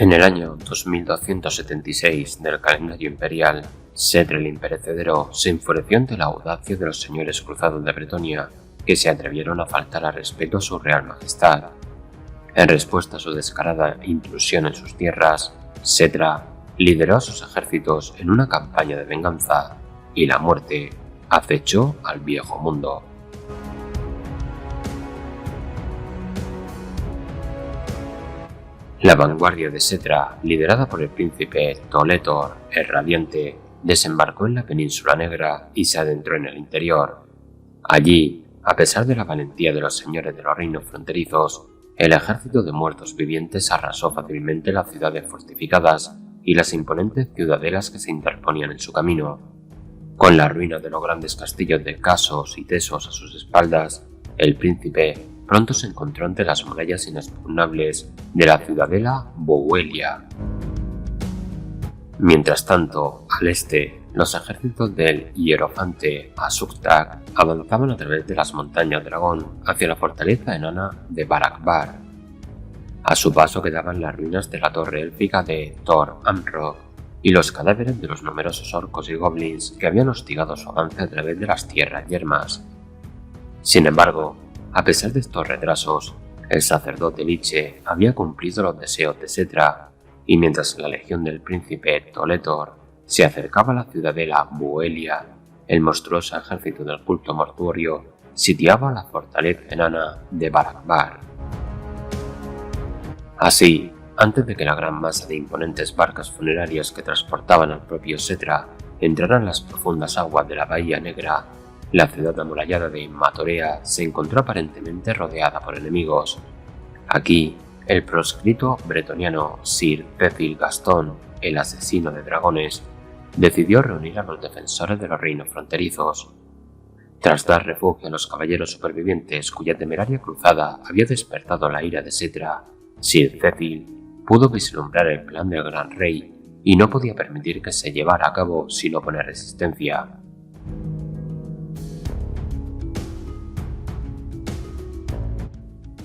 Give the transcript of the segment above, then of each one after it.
En el año 2276 del calendario imperial, Sedre el Imperecedero se enfureció ante la audacia de los señores cruzados de Bretonia, que se atrevieron a faltar al respeto a su Real Majestad. En respuesta a su descarada intrusión en sus tierras, Sedra lideró a sus ejércitos en una campaña de venganza, y la muerte acechó al viejo mundo. La vanguardia de Sedra, liderada por el príncipe Toletor el Radiante, desembarcó en la Península Negra y se adentró en el interior. Allí, a pesar de la valentía de los señores de los reinos fronterizos, el ejército de muertos vivientes arrasó fácilmente las ciudades fortificadas y las imponentes ciudadelas que se interponían en su camino. Con la ruina de los grandes castillos de Casos y Tesos a sus espaldas, el príncipe pronto se encontró ante las murallas inexpugnables de la ciudadela Bohuelia. Mientras tanto, al este, los ejércitos del hierofante Asuktak avanzaban a través de las montañas Dragón hacia la fortaleza enana de Barakbar. A su paso quedaban las ruinas de la torre élfica de Thor Amroth y los cadáveres de los numerosos orcos y goblins que habían hostigado su avance a través de las tierras yermas. Sin embargo, a pesar de estos retrasos, el sacerdote Liche había cumplido los deseos de Sedra, y mientras la legión del príncipe Toletor se acercaba a la ciudadela Bohuelia, el monstruoso ejército del culto mortuorio sitiaba la fortaleza enana de Barakbar. Así, antes de que la gran masa de imponentes barcas funerarias que transportaban al propio Sedra entraran en las profundas aguas de la Bahía Negra, la ciudad amurallada de Matorea se encontró aparentemente rodeada por enemigos. Aquí, el proscrito bretoniano Sir Cecil Gastón, el asesino de dragones, decidió reunir a los defensores de los reinos fronterizos. Tras dar refugio a los caballeros supervivientes cuya temeraria cruzada había despertado la ira de Sedra, Sir Cecil pudo vislumbrar el plan del gran rey y no podía permitir que se llevara a cabo sin oponer resistencia.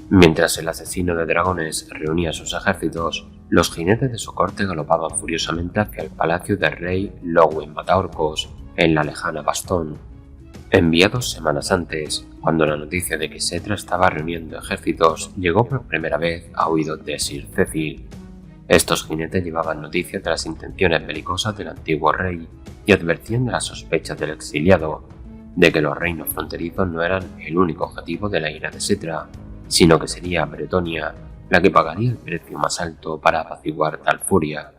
Mientras el asesino de dragones reunía sus ejércitos, los jinetes de su corte galopaban furiosamente hacia el palacio del rey Lowin Mataorcos en la lejana Bastón. Enviados semanas antes, cuando la noticia de que Sedra estaba reuniendo ejércitos llegó por primera vez a oídos de Sir Cecil. Estos jinetes llevaban noticias de las intenciones belicosas del antiguo rey y advertían de las sospechas del exiliado, de que los reinos fronterizos no eran el único objetivo de la ira de Sedra, sino que sería Bretonia la que pagaría el precio más alto para apaciguar tal furia.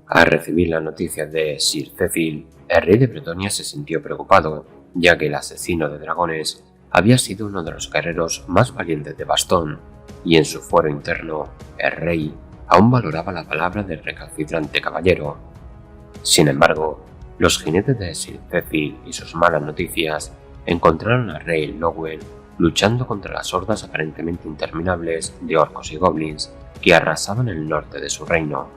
Al recibir las noticias de Sir Cecil, el rey de Bretonia se sintió preocupado, ya que el asesino de dragones había sido uno de los guerreros más valientes de Bastón, y en su fuero interno, el rey aún valoraba la palabra del recalcitrante caballero. Sin embargo, los jinetes de Sir Cecil y sus malas noticias encontraron al rey Lowin luchando contra las hordas aparentemente interminables de orcos y goblins que arrasaban el norte de su reino.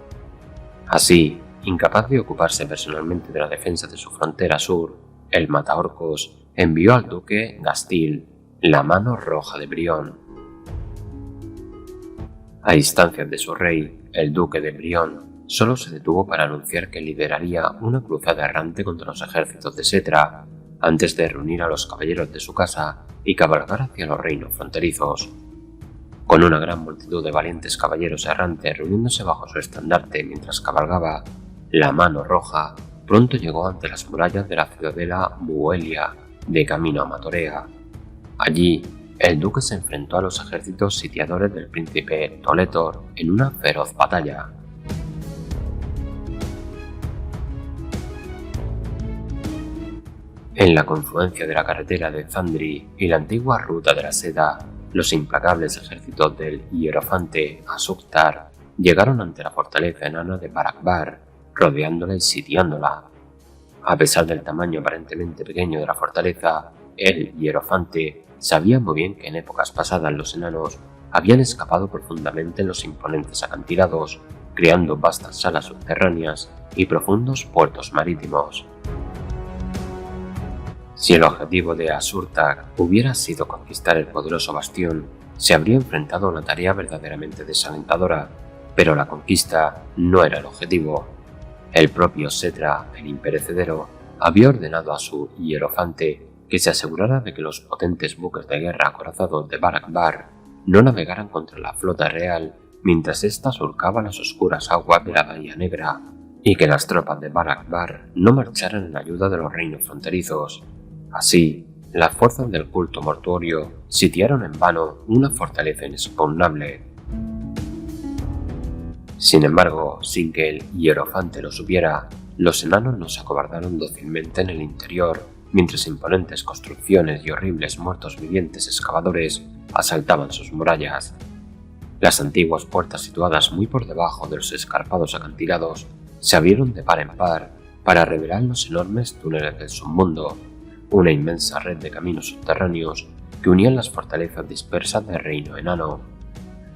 Así, incapaz de ocuparse personalmente de la defensa de su frontera sur, el Mataorcos envió al duque Gastil la mano roja de Brión. A instancias de su rey, el duque de Brión solo se detuvo para anunciar que lideraría una cruzada errante contra los ejércitos de Sedra antes de reunir a los caballeros de su casa y cabalgar hacia los reinos fronterizos. Con una gran multitud de valientes caballeros errantes reuniéndose bajo su estandarte mientras cabalgaba, la mano roja pronto llegó ante las murallas de la ciudadela Bohuelia, de camino a Matorea. Allí, el duque se enfrentó a los ejércitos sitiadores del príncipe Toletor en una feroz batalla. En la confluencia de la carretera de Zandri y la antigua ruta de la seda, los implacables ejércitos del hierofante Asuktar llegaron ante la fortaleza enana de Barakbar, rodeándola y sitiándola. A pesar del tamaño aparentemente pequeño de la fortaleza, el hierofante sabía muy bien que en épocas pasadas los enanos habían escapado profundamente en los imponentes acantilados, creando vastas salas subterráneas y profundos puertos marítimos. Si el objetivo de Asurtag hubiera sido conquistar el poderoso bastión, se habría enfrentado a una tarea verdaderamente desalentadora, pero la conquista no era el objetivo. El propio Setra, el imperecedero, había ordenado a su hierofante que se asegurara de que los potentes buques de guerra acorazados de Bar Akbar no navegaran contra la flota real mientras ésta surcaba las oscuras aguas de la Bahía Negra, y que las tropas de Bar Akbar no marcharan en ayuda de los reinos fronterizos. Así, las fuerzas del culto mortuorio sitiaron en vano una fortaleza inexpugnable. Sin embargo, sin que el hierofante lo supiera, los enanos no se acobardaron dócilmente en el interior, mientras imponentes construcciones y horribles muertos vivientes excavadores asaltaban sus murallas. Las antiguas puertas situadas muy por debajo de los escarpados acantilados se abrieron de par en par para revelar los enormes túneles del submundo, una inmensa red de caminos subterráneos que unían las fortalezas dispersas del reino enano.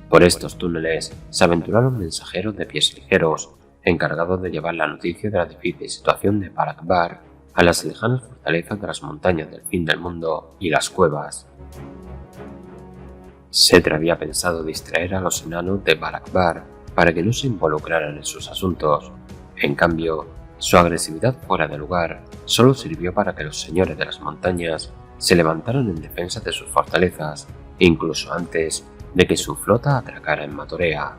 Por estos túneles se aventuraron mensajeros de pies ligeros, encargados de llevar la noticia de la difícil situación de Bar Akbar a las lejanas fortalezas de las montañas del fin del mundo y las cuevas. Setra había pensado distraer a los enanos de Bar Akbar para que no se involucraran en sus asuntos. En cambio, su agresividad fuera de lugar solo sirvió para que los señores de las montañas se levantaran en defensa de sus fortalezas, incluso antes de que su flota atracara en Matorea.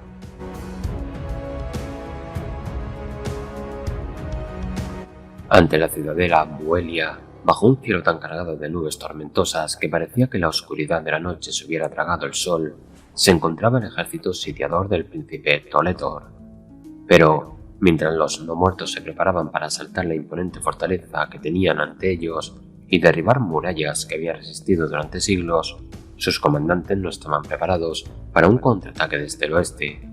Ante la ciudadela Buelia, bajo un cielo tan cargado de nubes tormentosas que parecía que la oscuridad de la noche se hubiera tragado el sol, se encontraba el ejército sitiador del príncipe Toletor. Pero, mientras los no muertos se preparaban para asaltar la imponente fortaleza que tenían ante ellos y derribar murallas que habían resistido durante siglos, sus comandantes no estaban preparados para un contraataque desde el oeste.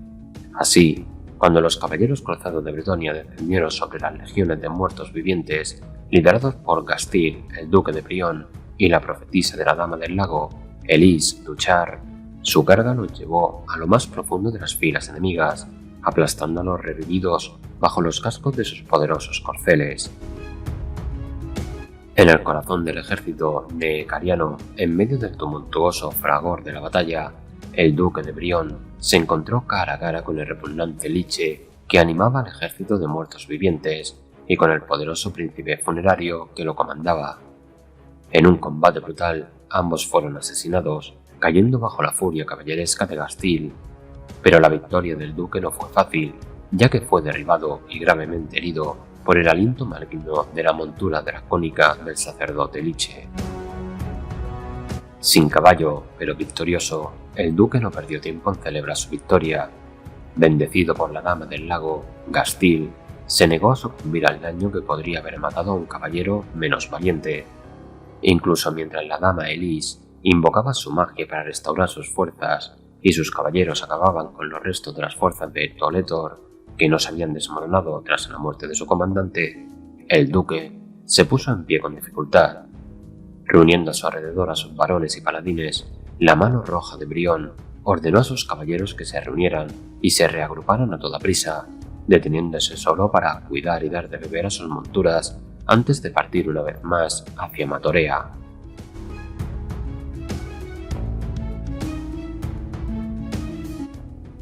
Así, cuando los caballeros cruzados de Bretonia descendieron sobre las legiones de muertos vivientes, liderados por Gastil, el duque de Brión, y la profetisa de la Dama del Lago, Elise Duchar, su carga los llevó a lo más profundo de las filas enemigas, aplastando a los revividos bajo los cascos de sus poderosos corceles. En el corazón del ejército neecariano, en medio del tumultuoso fragor de la batalla, el duque de Brión se encontró cara a cara con el repugnante Liche que animaba al ejército de muertos vivientes y con el poderoso príncipe funerario que lo comandaba. En un combate brutal, ambos fueron asesinados, cayendo bajo la furia caballeresca de Gastil. Pero la victoria del duque no fue fácil, ya que fue derribado y gravemente herido por el aliento maligno de la montura dracónica del sacerdote Liche. Sin caballo, pero victorioso, el duque no perdió tiempo en celebrar su victoria. Bendecido por la Dama del Lago, Gastil se negó a sucumbir al daño que podría haber matado a un caballero menos valiente. Incluso mientras la Dama Elise invocaba su magia para restaurar sus fuerzas y sus caballeros acababan con los restos de las fuerzas de Toletor, que no se habían desmoronado tras la muerte de su comandante, el duque se puso en pie con dificultad. Reuniendo a su alrededor a sus varones y paladines, la mano roja de Brión ordenó a sus caballeros que se reunieran y se reagruparan a toda prisa, deteniéndose solo para cuidar y dar de beber a sus monturas antes de partir una vez más hacia Matorea.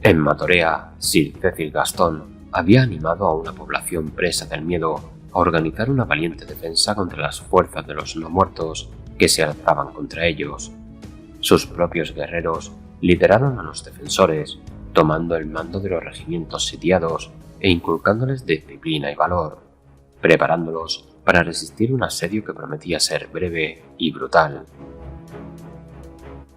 En Matorea, Sir Cecil Gastón había animado a una población presa del miedo a organizar una valiente defensa contra las fuerzas de los no muertos que se alzaban contra ellos. Sus propios guerreros lideraron a los defensores, tomando el mando de los regimientos sitiados e inculcándoles disciplina y valor, preparándolos para resistir un asedio que prometía ser breve y brutal.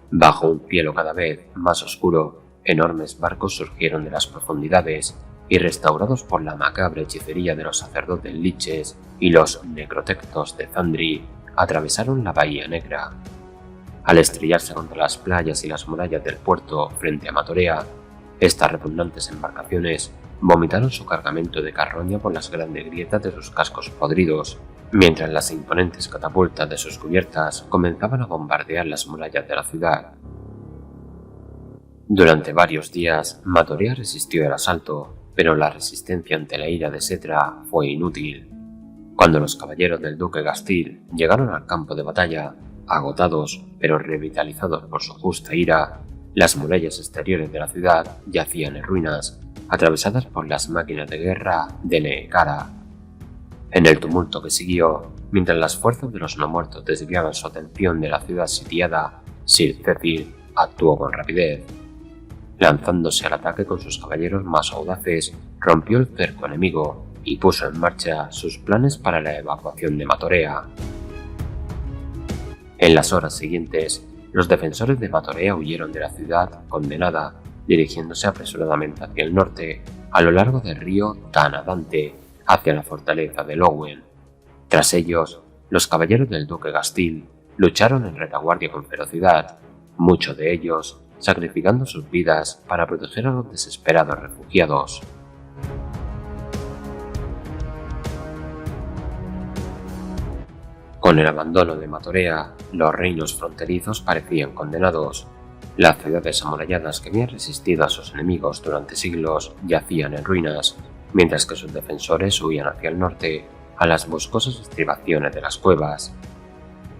Bajo un cielo cada vez más oscuro, enormes barcos surgieron de las profundidades y, restaurados por la macabra hechicería de los sacerdotes liches y los necrotectos de Zandri, atravesaron la Bahía Negra. Al estrellarse contra las playas y las murallas del puerto frente a Matorea, estas repugnantes embarcaciones vomitaron su cargamento de carroña por las grandes grietas de sus cascos podridos, mientras las imponentes catapultas de sus cubiertas comenzaban a bombardear las murallas de la ciudad. Durante varios días, Matorea resistió el asalto, pero la resistencia ante la ira de Setra fue inútil. Cuando los caballeros del duque Gastil llegaron al campo de batalla, agotados pero revitalizados por su justa ira, Las murallas exteriores de la ciudad yacían en ruinas, atravesadas por las máquinas de guerra de Nehekhara. En el tumulto que siguió, mientras las fuerzas de los no muertos desviaban su atención de la ciudad sitiada, Sir Cecil actuó con rapidez. Lanzándose al ataque con sus caballeros más audaces, rompió el cerco enemigo y puso en marcha sus planes para la evacuación de Matorea. En las horas siguientes, los defensores de Matorea huyeron de la ciudad condenada, dirigiéndose apresuradamente hacia el norte, a lo largo del río Tanadante, hacia la fortaleza de Lowen. Tras ellos, los caballeros del duque Gastil lucharon en retaguardia con ferocidad, muchos de ellos sacrificando sus vidas para proteger a los desesperados refugiados. Con el abandono de Matorea, los reinos fronterizos parecían condenados. Las ciudades amuralladas que habían resistido a sus enemigos durante siglos yacían en ruinas, mientras que sus defensores huían hacia el norte, a las boscosas estribaciones de las cuevas.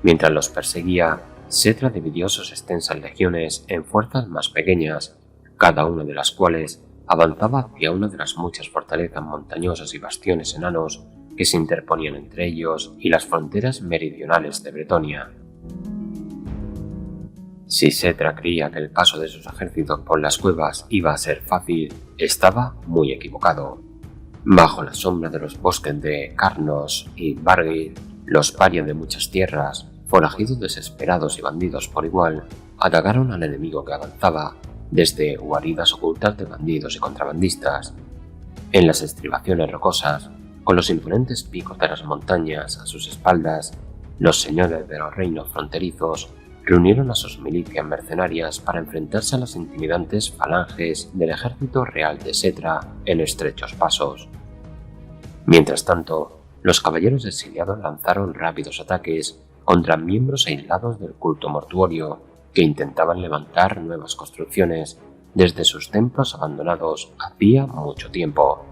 Mientras los perseguía, Setra dividió sus extensas legiones en fuerzas más pequeñas, cada una de las cuales avanzaba hacia una de las muchas fortalezas montañosas y bastiones enanos que se interponían entre ellos y las fronteras meridionales de Bretonia. Si Setra creía que el paso de sus ejércitos por las cuevas iba a ser fácil, estaba muy equivocado. Bajo la sombra de los bosques de Carnos y Bargil, los parias de muchas tierras, forajidos desesperados y bandidos por igual, atacaron al enemigo que avanzaba desde guaridas ocultas de bandidos y contrabandistas. En las estribaciones rocosas, con los imponentes picos de las montañas a sus espaldas, los señores de los reinos fronterizos reunieron a sus milicias mercenarias para enfrentarse a las intimidantes falanges del ejército real de Setra en estrechos pasos. Mientras tanto, los caballeros exiliados lanzaron rápidos ataques contra miembros aislados del culto mortuorio que intentaban levantar nuevas construcciones desde sus templos abandonados hacía mucho tiempo.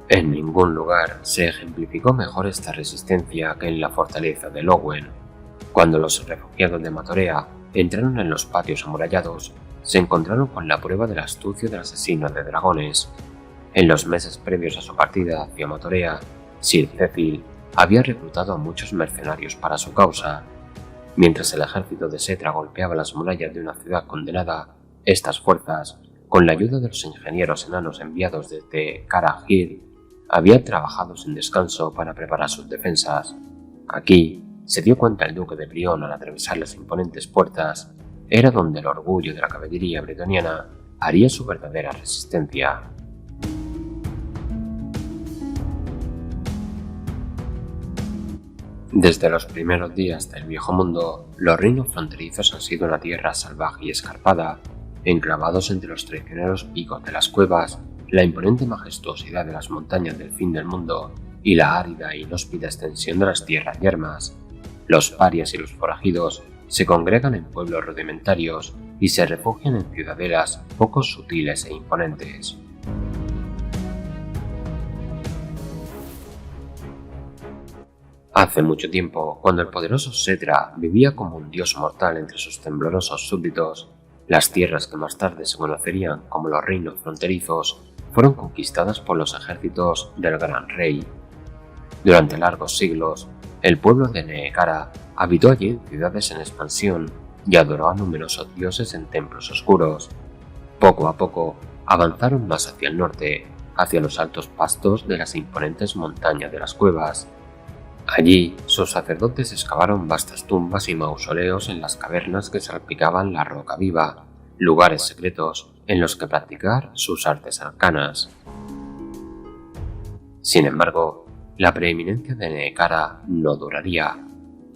En ningún lugar se ejemplificó mejor esta resistencia que en la fortaleza de Lowen. Cuando los refugiados de Matorea entraron en los patios amurallados, se encontraron con la prueba de la astucia del asesino de dragones. En los meses previos a su partida hacia Matorea, Sir Cecil había reclutado a muchos mercenarios para su causa. Mientras el ejército de Setra golpeaba las murallas de una ciudad condenada, estas fuerzas, con la ayuda de los ingenieros enanos enviados desde Karahir, habían trabajado sin descanso para preparar sus defensas. Aquí, se dio cuenta el duque de Brión al atravesar las imponentes puertas, era donde el orgullo de la caballería bretoniana haría su verdadera resistencia. Desde los primeros días del Viejo Mundo, los reinos fronterizos han sido una tierra salvaje y escarpada, enclavados entre los traicioneros picos de las cuevas, la imponente majestuosidad de las montañas del fin del mundo y la árida e inhóspita extensión de las tierras yermas. Los parias y los forajidos se congregan en pueblos rudimentarios y se refugian en ciudadelas poco sutiles e imponentes. Hace mucho tiempo, cuando el poderoso Setra vivía como un dios mortal entre sus temblorosos súbditos, las tierras que más tarde se conocerían como los reinos fronterizos fueron conquistadas por los ejércitos del Gran Rey. Durante largos siglos, el pueblo de Nehekhara habitó allí en ciudades en expansión y adoró a numerosos dioses en templos oscuros. Poco a poco, avanzaron más hacia el norte, hacia los altos pastos de las imponentes montañas de las cuevas. Allí, sus sacerdotes excavaron vastas tumbas y mausoleos en las cavernas que salpicaban la roca viva, lugares secretos en los que practicar sus artes arcanas. Sin embargo, la preeminencia de Nehekhara no duraría.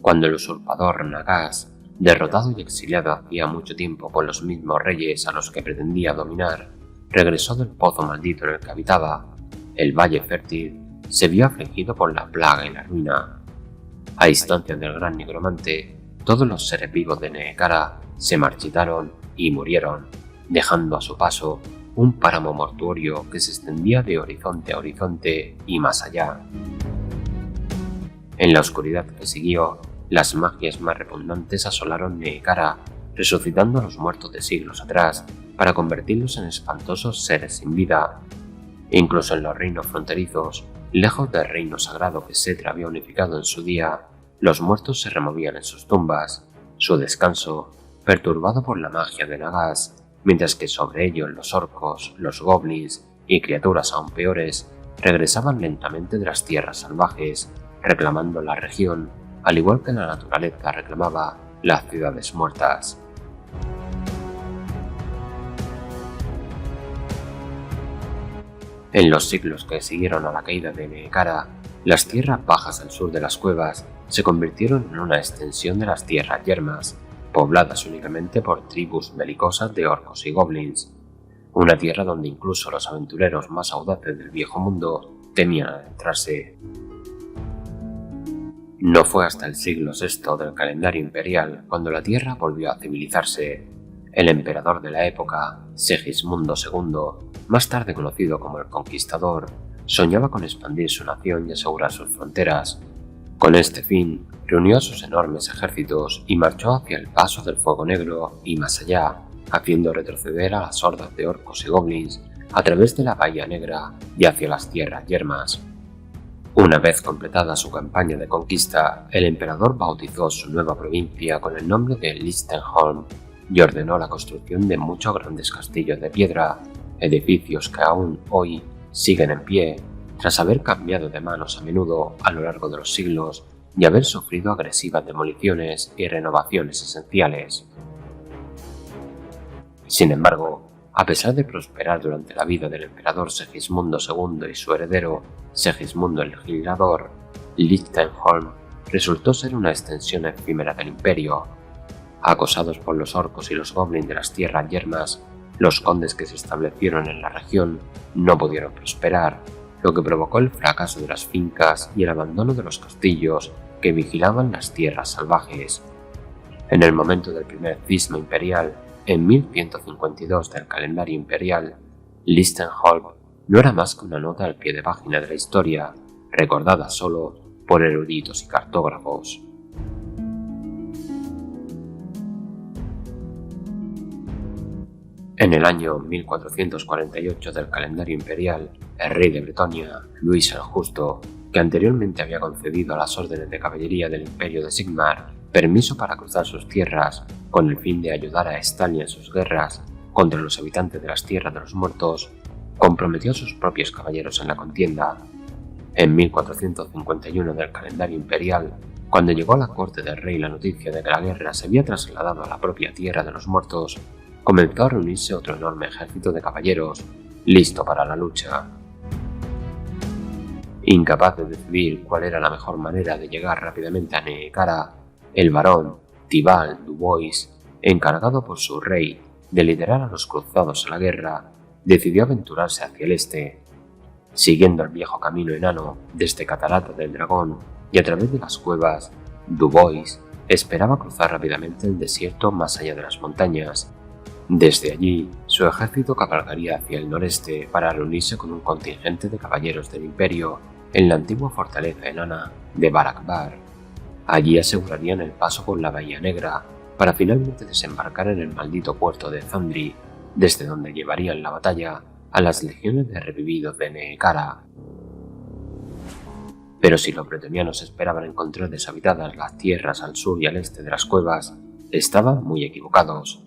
Cuando el usurpador Nagas, derrotado y exiliado hacía mucho tiempo por los mismos reyes a los que pretendía dominar, regresó del pozo maldito en el que habitaba, el valle fértil se vio afligido por la plaga y la ruina. A instancias del gran nigromante, todos los seres vivos de Nehekhara se marchitaron y murieron, dejando a su paso un páramo mortuorio que se extendía de horizonte a horizonte y más allá. En la oscuridad que siguió, las magias más repugnantes asolaron Nehekhara, resucitando a los muertos de siglos atrás para convertirlos en espantosos seres sin vida. Incluso en los reinos fronterizos, lejos del reino sagrado que Setra había unificado en su día, los muertos se removían en sus tumbas, su descanso, perturbado por la magia de Nagas, mientras que sobre ellos los orcos, los goblins y criaturas aún peores regresaban lentamente de las tierras salvajes, reclamando la región, al igual que la naturaleza reclamaba las ciudades muertas. En los siglos que siguieron a la caída de Nehekhara, las tierras bajas al sur de las cuevas se convirtieron en una extensión de las tierras yermas, pobladas únicamente por tribus belicosas de orcos y goblins, una tierra donde incluso los aventureros más audaces del viejo mundo temían adentrarse. No fue hasta el siglo VI del calendario imperial cuando la tierra volvió a civilizarse. El emperador de la época, Segismundo II, más tarde conocido como el Conquistador, soñaba con expandir su nación y asegurar sus fronteras. Con este fin, reunió a sus enormes ejércitos y marchó hacia el paso del Fuego Negro y más allá, haciendo retroceder a las hordas de orcos y goblins a través de la Bahía Negra y hacia las tierras yermas. Una vez completada su campaña de conquista, el emperador bautizó su nueva provincia con el nombre de Lichtenholm y ordenó la construcción de muchos grandes castillos de piedra, edificios que aún hoy siguen en pie, tras haber cambiado de manos a menudo a lo largo de los siglos y haber sufrido agresivas demoliciones y renovaciones esenciales. Sin embargo, a pesar de prosperar durante la vida del emperador Segismundo II y su heredero, Segismundo el Legislador, Lichtenholm resultó ser una extensión efímera del imperio. Acosados por los orcos y los goblins de las tierras yermas, los condes que se establecieron en la región no pudieron prosperar, lo que provocó el fracaso de las fincas y el abandono de los castillos que vigilaban las tierras salvajes. En el momento del primer cisma imperial, en 1152 del calendario imperial, Lichtenholm no era más que una nota al pie de página de la historia, recordada solo por eruditos y cartógrafos. En el año 1448 del calendario imperial, el rey de Bretonia, Luis el Justo, que anteriormente había concedido a las órdenes de caballería del imperio de Sigmar permiso para cruzar sus tierras con el fin de ayudar a Estalia en sus guerras contra los habitantes de las tierras de los muertos, comprometió a sus propios caballeros en la contienda. En 1451 del calendario imperial, cuando llegó a la corte del rey la noticia de que la guerra se había trasladado a la propia tierra de los muertos, comenzó a reunirse otro enorme ejército de caballeros, listo para la lucha. Incapaz de decidir cuál era la mejor manera de llegar rápidamente a Nehekhara, el barón Tibalt Dubois, encargado por su rey de liderar a los cruzados a la guerra, decidió aventurarse hacia el este. Siguiendo el viejo camino enano desde Catarata del Dragón y a través de las cuevas, Dubois esperaba cruzar rápidamente el desierto más allá de las montañas. Desde allí, su ejército cabalgaría hacia el noreste para reunirse con un contingente de caballeros del imperio en la antigua fortaleza enana de Barakbar. Allí asegurarían el paso por la Bahía Negra para finalmente desembarcar en el maldito puerto de Zandri, desde donde llevarían la batalla a las legiones de revividos de Nehekhara. Pero si los bretonianos esperaban encontrar deshabitadas las tierras al sur y al este de las cuevas, estaban muy equivocados.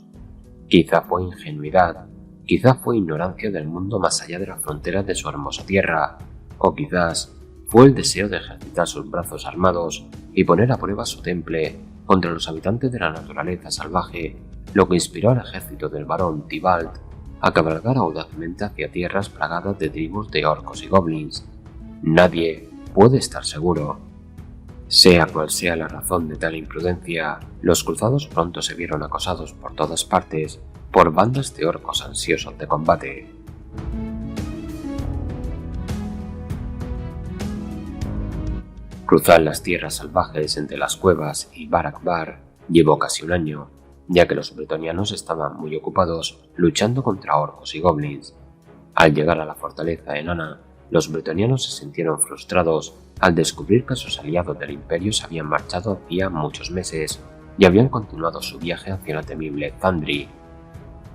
Quizá fue ingenuidad, quizá fue ignorancia del mundo más allá de las fronteras de su hermosa tierra, o quizás fue el deseo de ejercitar sus brazos armados y poner a prueba su temple contra los habitantes de la naturaleza salvaje, lo que inspiró al ejército del barón Tibalt a cabalgar audazmente hacia tierras plagadas de tribus de orcos y goblins. Nadie puede estar seguro. Sea cual sea la razón de tal imprudencia, los cruzados pronto se vieron acosados por todas partes por bandas de orcos ansiosos de combate. Cruzar las tierras salvajes entre las cuevas y Barakbar llevó casi un año, ya que los bretonianos estaban muy ocupados luchando contra orcos y goblins. Al llegar a la fortaleza enana, los bretonianos se sintieron frustrados al descubrir que sus aliados del imperio se habían marchado hacía muchos meses, y habían continuado su viaje hacia la temible Thandri.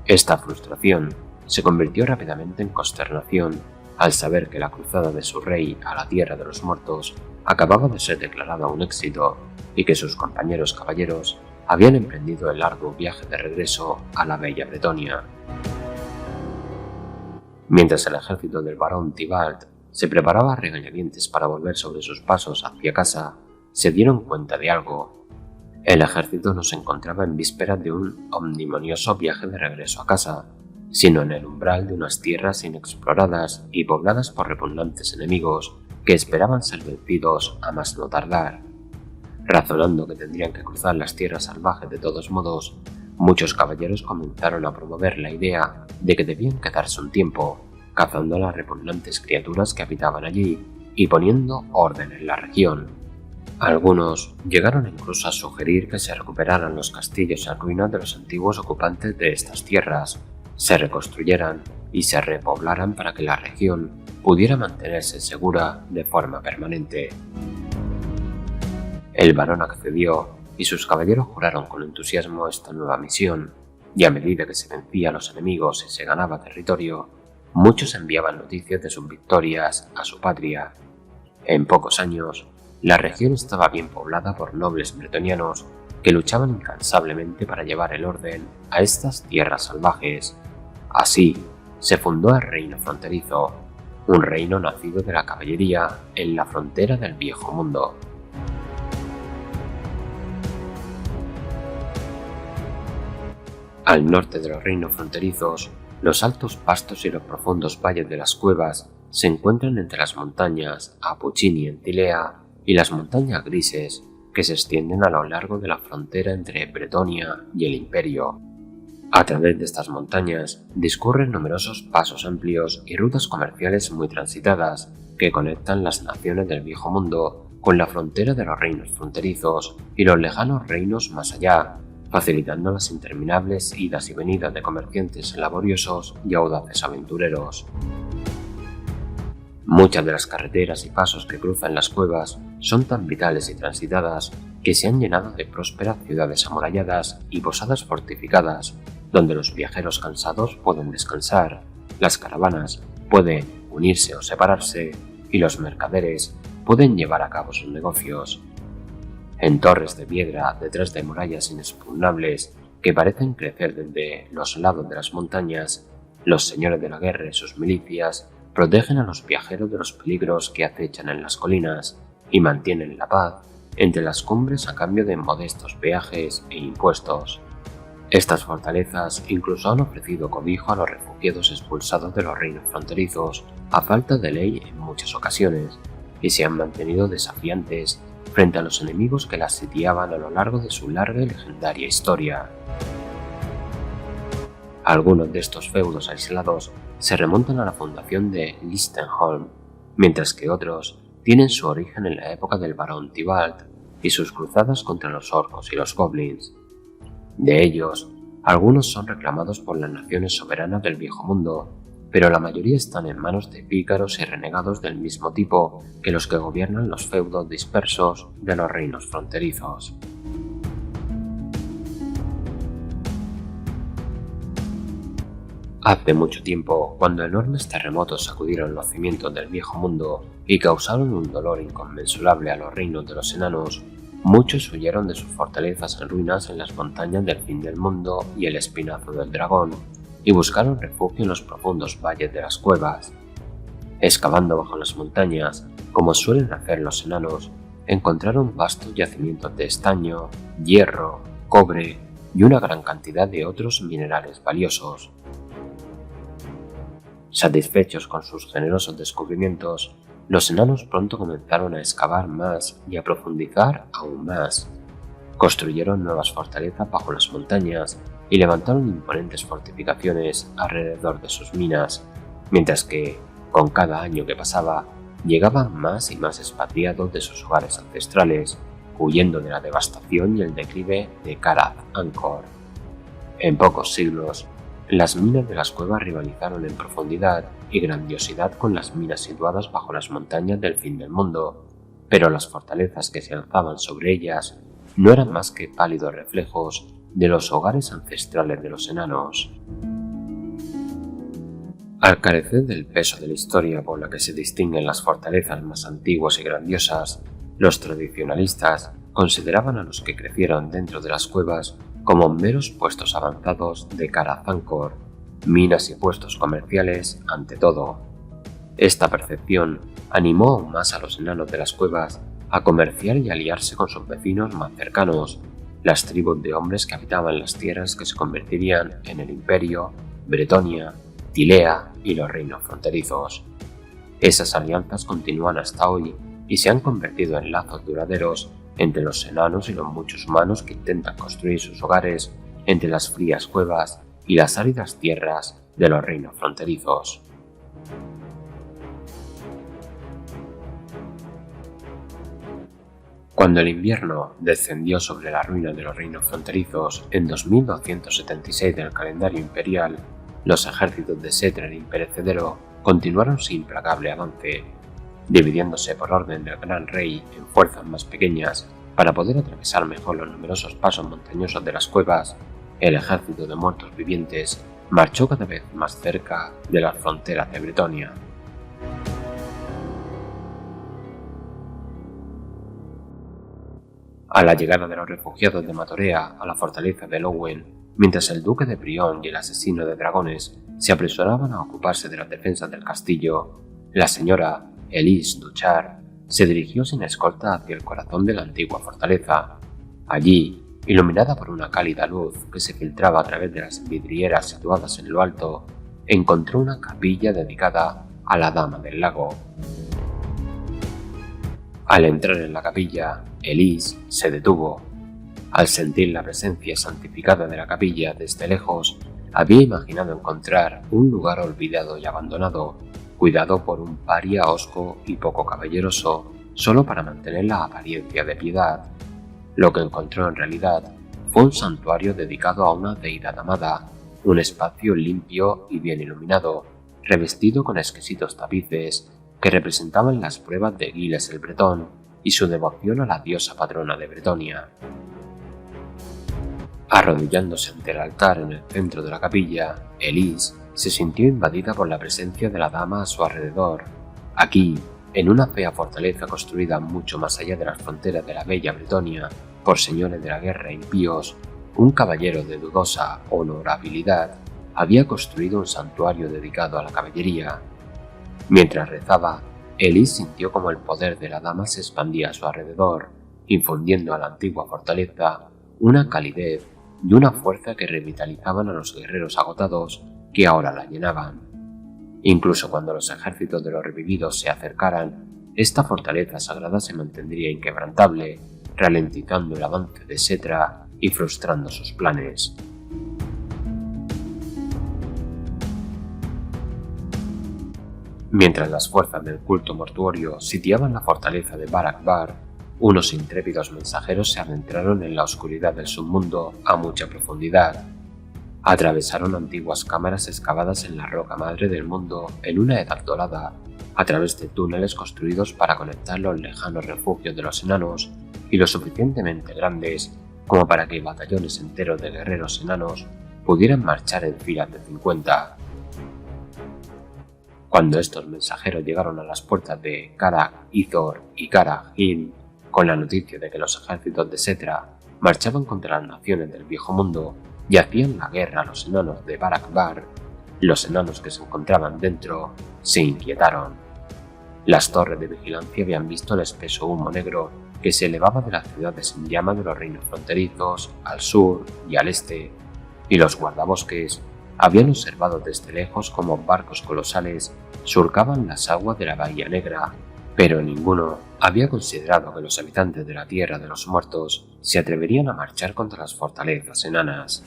Esta frustración se convirtió rápidamente en consternación al saber que la cruzada de su rey a la tierra de los muertos acababa de ser declarada un éxito y que sus compañeros caballeros habían emprendido el arduo viaje de regreso a la bella Bretonia. Mientras el ejército del barón Tybalt se preparaba a regañadientes para volver sobre sus pasos hacia casa, se dieron cuenta de algo. El ejército no se encontraba en vísperas de un omnimonioso viaje de regreso a casa, sino en el umbral de unas tierras inexploradas y pobladas por repugnantes enemigos que esperaban ser vencidos a más no tardar. Razonando que tendrían que cruzar las tierras salvajes de todos modos, muchos caballeros comenzaron a promover la idea de que debían quedarse un tiempo cazando a las repugnantes criaturas que habitaban allí y poniendo orden en la región. Algunos llegaron incluso a sugerir que se recuperaran los castillos en ruinas de los antiguos ocupantes de estas tierras, se reconstruyeran y se repoblaran para que la región pudiera mantenerse segura de forma permanente. El barón accedió y sus caballeros juraron con entusiasmo esta nueva misión, y a medida que se vencía a los enemigos y se ganaba territorio, muchos enviaban noticias de sus victorias a su patria. En pocos años, la región estaba bien poblada por nobles bretonianos que luchaban incansablemente para llevar el orden a estas tierras salvajes. Así, se fundó el reino fronterizo, un reino nacido de la caballería en la frontera del viejo mundo. Al norte de los reinos fronterizos, los altos pastos y los profundos valles de las cuevas se encuentran entre las montañas Apuchini en Tilea y las montañas grises que se extienden a lo largo de la frontera entre Bretonia y el Imperio. A través de estas montañas discurren numerosos pasos amplios y rutas comerciales muy transitadas que conectan las naciones del viejo mundo con la frontera de los reinos fronterizos y los lejanos reinos más allá, facilitando las interminables idas y venidas de comerciantes laboriosos y audaces aventureros. Muchas de las carreteras y pasos que cruzan las cuevas son tan vitales y transitadas que se han llenado de prósperas ciudades amuralladas y posadas fortificadas, donde los viajeros cansados pueden descansar, las caravanas pueden unirse o separarse y los mercaderes pueden llevar a cabo sus negocios. En torres de piedra detrás de murallas inexpugnables que parecen crecer desde los lados de las montañas, los señores de la guerra y sus milicias protegen a los viajeros de los peligros que acechan en las colinas y mantienen la paz entre las cumbres a cambio de modestos peajes e impuestos. Estas fortalezas incluso han ofrecido cobijo a los refugiados expulsados de los reinos fronterizos a falta de ley en muchas ocasiones, y se han mantenido desafiantes frente a los enemigos que las sitiaban a lo largo de su larga y legendaria historia. Algunos de estos feudos aislados se remontan a la fundación de Listenholm, mientras que otros tienen su origen en la época del barón Tybalt y sus cruzadas contra los orcos y los goblins. De ellos, algunos son reclamados por las naciones soberanas del viejo mundo, pero la mayoría están en manos de pícaros y renegados del mismo tipo que los que gobiernan los feudos dispersos de los reinos fronterizos. Hace mucho tiempo, cuando enormes terremotos sacudieron los cimientos del viejo mundo y causaron un dolor inconmensurable a los reinos de los enanos, muchos huyeron de sus fortalezas en ruinas en las montañas del fin del mundo y el espinazo del dragón, y buscaron refugio en los profundos valles de las cuevas. Excavando bajo las montañas, como suelen hacer los enanos, encontraron vastos yacimientos de estaño, hierro, cobre y una gran cantidad de otros minerales valiosos. Satisfechos con sus generosos descubrimientos, los enanos pronto comenzaron a excavar más y a profundizar aún más. Construyeron nuevas fortalezas bajo las montañas y levantaron imponentes fortificaciones alrededor de sus minas, mientras que, con cada año que pasaba, llegaban más y más expatriados de sus hogares ancestrales, huyendo de la devastación y el declive de Carath Angkor. En pocos siglos, las minas de las cuevas rivalizaron en profundidad y grandiosidad con las minas situadas bajo las montañas del fin del mundo, pero las fortalezas que se alzaban sobre ellas no eran más que pálidos reflejos de los hogares ancestrales de los enanos. Al carecer del peso de la historia por la que se distinguen las fortalezas más antiguas y grandiosas, los tradicionalistas consideraban a los que crecieron dentro de las cuevas como meros puestos avanzados de cara a Zancor, minas y puestos comerciales ante todo. Esta percepción animó aún más a los enanos de las cuevas a comerciar y aliarse con sus vecinos más cercanos, las tribus de hombres que habitaban las tierras que se convertirían en el Imperio, Bretonia, Tilea y los reinos fronterizos. Esas alianzas continúan hasta hoy y se han convertido en lazos duraderos entre los enanos y los muchos humanos que intentan construir sus hogares entre las frías cuevas y las áridas tierras de los reinos fronterizos. Cuando el invierno descendió sobre la ruina de los reinos fronterizos en 2276 del calendario imperial, los ejércitos de Setrar imperecedero continuaron su implacable avance, dividiéndose por orden del gran rey en fuerzas más pequeñas para poder atravesar mejor los numerosos pasos montañosos de las cuevas. El ejército de muertos vivientes marchó cada vez más cerca de las fronteras de Bretonia. A la llegada de los refugiados de Matorea a la fortaleza de Lowen, mientras el duque de Brión y el asesino de dragones se apresuraban a ocuparse de las defensas del castillo, la señora Elise Duchar se dirigió sin escolta hacia el corazón de la antigua fortaleza. Allí, iluminada por una cálida luz que se filtraba a través de las vidrieras situadas en lo alto, encontró una capilla dedicada a la Dama del Lago. Al entrar en la capilla, Elise se detuvo. Al sentir la presencia santificada de la capilla desde lejos, había imaginado encontrar un lugar olvidado y abandonado, cuidado por un paria hosco y poco caballeroso, solo para mantener la apariencia de piedad. Lo que encontró en realidad fue un santuario dedicado a una deidad amada, un espacio limpio y bien iluminado, revestido con exquisitos tapices que representaban las pruebas de Giles el Bretón y su devoción a la diosa patrona de Bretonia. Arrodillándose ante el altar en el centro de la capilla, Elise se sintió invadida por la presencia de la dama a su alrededor. Aquí, en una fea fortaleza construida mucho más allá de las fronteras de la bella Bretonia por señores de la guerra impíos, un caballero de dudosa honorabilidad había construido un santuario dedicado a la caballería. Mientras rezaba, Elise sintió como el poder de la dama se expandía a su alrededor, infundiendo a la antigua fortaleza una calidez y una fuerza que revitalizaban a los guerreros agotados que ahora la llenaban. Incluso cuando los ejércitos de los revividos se acercaran, esta fortaleza sagrada se mantendría inquebrantable, ralentizando el avance de Setrar y frustrando sus planes. Mientras las fuerzas del culto mortuorio sitiaban la fortaleza de Barak Bar, unos intrépidos mensajeros se adentraron en la oscuridad del submundo a mucha profundidad. Atravesaron antiguas cámaras excavadas en la roca madre del mundo en una edad dorada, a través de túneles construidos para conectar los lejanos refugios de los enanos y lo suficientemente grandes como para que batallones enteros de guerreros enanos pudieran marchar en filas de 50. Cuando estos mensajeros llegaron a las puertas de Karak Ithor y Karak Hill, con la noticia de que los ejércitos de Setrar marchaban contra las naciones del viejo mundo y hacían la guerra a los enanos de Barak Bar, los enanos que se encontraban dentro se inquietaron. Las torres de vigilancia habían visto el espeso humo negro que se elevaba de las ciudades en llama de los reinos fronterizos al sur y al este, y los guardabosques habían observado desde lejos cómo barcos colosales surcaban las aguas de la Bahía Negra, pero ninguno había considerado que los habitantes de la Tierra de los Muertos se atreverían a marchar contra las fortalezas enanas.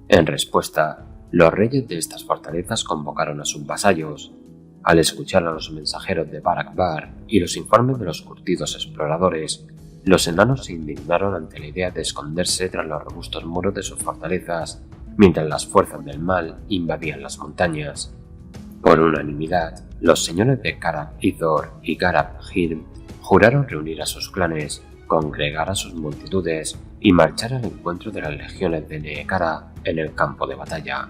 En respuesta, los reyes de estas fortalezas convocaron a sus vasallos. Al escuchar a los mensajeros de Barak Bar y los informes de los curtidos exploradores, los enanos se indignaron ante la idea de esconderse tras los robustos muros de sus fortalezas, mientras las fuerzas del mal invadían las montañas. Por unanimidad, los señores de Karak Ithor y Karak Hill juraron reunir a sus clanes congregar a sus multitudes y marchar al encuentro de las legiones de Nehekhara en el campo de batalla.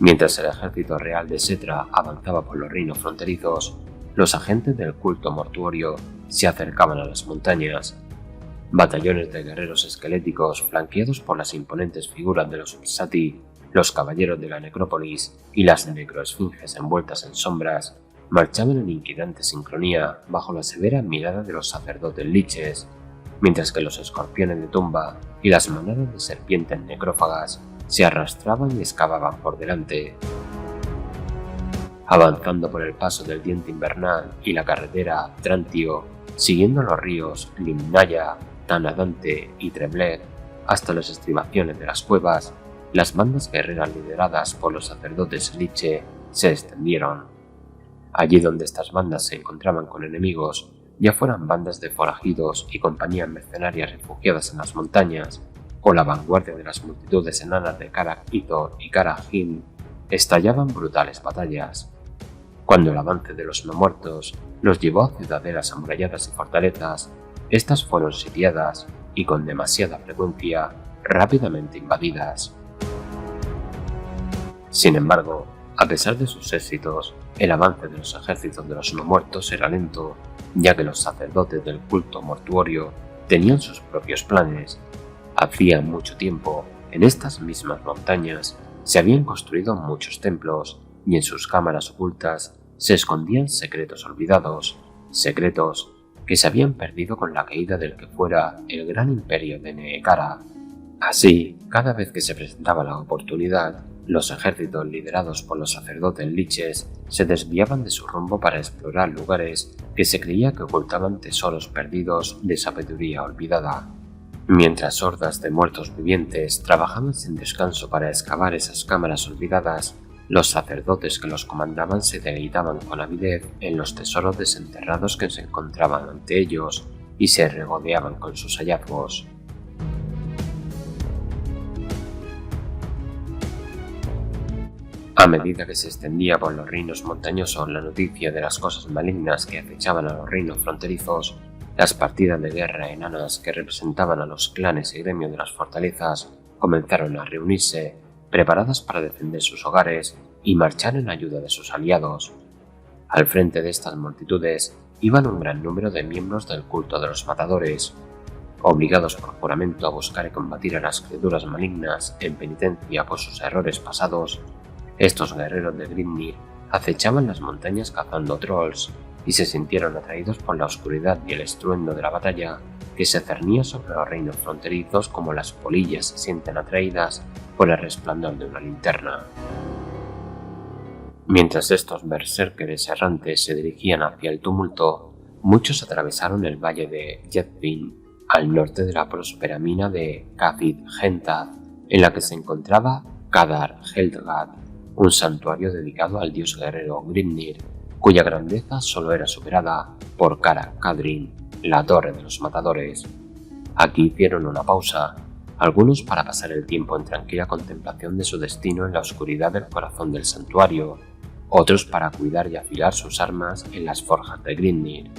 Mientras el ejército real de Setra avanzaba por los reinos fronterizos, los agentes del culto mortuorio se acercaban a las montañas. Batallones de guerreros esqueléticos flanqueados por las imponentes figuras de los Upsati, los caballeros de la necrópolis y las necroesfinges envueltas en sombras, marchaban en inquietante sincronía bajo la severa mirada de los sacerdotes liches, mientras que los escorpiones de tumba y las manadas de serpientes necrófagas se arrastraban y excavaban por delante. Avanzando por el paso del diente invernal y la carretera Trantio, siguiendo los ríos Limnaya, Tanadante y Treblet hasta las estribaciones de las cuevas, las bandas guerreras lideradas por los sacerdotes liche se extendieron. Allí donde estas bandas se encontraban con enemigos, ya fueran bandas de forajidos y compañías mercenarias refugiadas en las montañas, o la vanguardia de las multitudes enanas de Karak-Ithor y Karak-Him, estallaban brutales batallas. Cuando el avance de los no muertos los llevó a ciudadelas amuralladas y fortalezas, estas fueron sitiadas y con demasiada frecuencia rápidamente invadidas. Sin embargo, a pesar de sus éxitos, el avance de los ejércitos de los no muertos era lento, ya que los sacerdotes del culto mortuorio tenían sus propios planes. Hacía mucho tiempo, en estas mismas montañas, se habían construido muchos templos y en sus cámaras ocultas se escondían secretos olvidados, secretos que se habían perdido con la caída del que fuera el gran imperio de Nehekhara. Así, cada vez que se presentaba la oportunidad, los ejércitos liderados por los sacerdotes liches se desviaban de su rumbo para explorar lugares que se creía que ocultaban tesoros perdidos de sabiduría olvidada. Mientras hordas de muertos vivientes trabajaban sin descanso para excavar esas cámaras olvidadas, los sacerdotes que los comandaban se deleitaban con avidez en los tesoros desenterrados que se encontraban ante ellos y se regodeaban con sus hallazgos. A medida que se extendía por los reinos montañosos la noticia de las cosas malignas que acechaban a los reinos fronterizos, las partidas de guerra enanas que representaban a los clanes y gremios de las fortalezas comenzaron a reunirse, preparadas para defender sus hogares y marchar en ayuda de sus aliados. Al frente de estas multitudes iban un gran número de miembros del culto de los matadores, obligados por juramento a buscar y combatir a las criaturas malignas en penitencia por sus errores pasados. Estos guerreros de Grimnir acechaban las montañas cazando trolls y se sintieron atraídos por la oscuridad y el estruendo de la batalla que se cernía sobre los reinos fronterizos como las polillas se sienten atraídas por el resplandor de una linterna. Mientras estos berserkers errantes se dirigían hacia el tumulto, muchos atravesaron el valle de Yedvin, al norte de la próspera mina de Kafid Gentath, en la que se encontraba Kadar Heldgad, un santuario dedicado al dios guerrero Grimnir, cuya grandeza solo era superada por Karak Kadrin, la torre de los matadores. Aquí hicieron una pausa, algunos para pasar el tiempo en tranquila contemplación de su destino en la oscuridad del corazón del santuario, otros para cuidar y afilar sus armas en las forjas de Grimnir.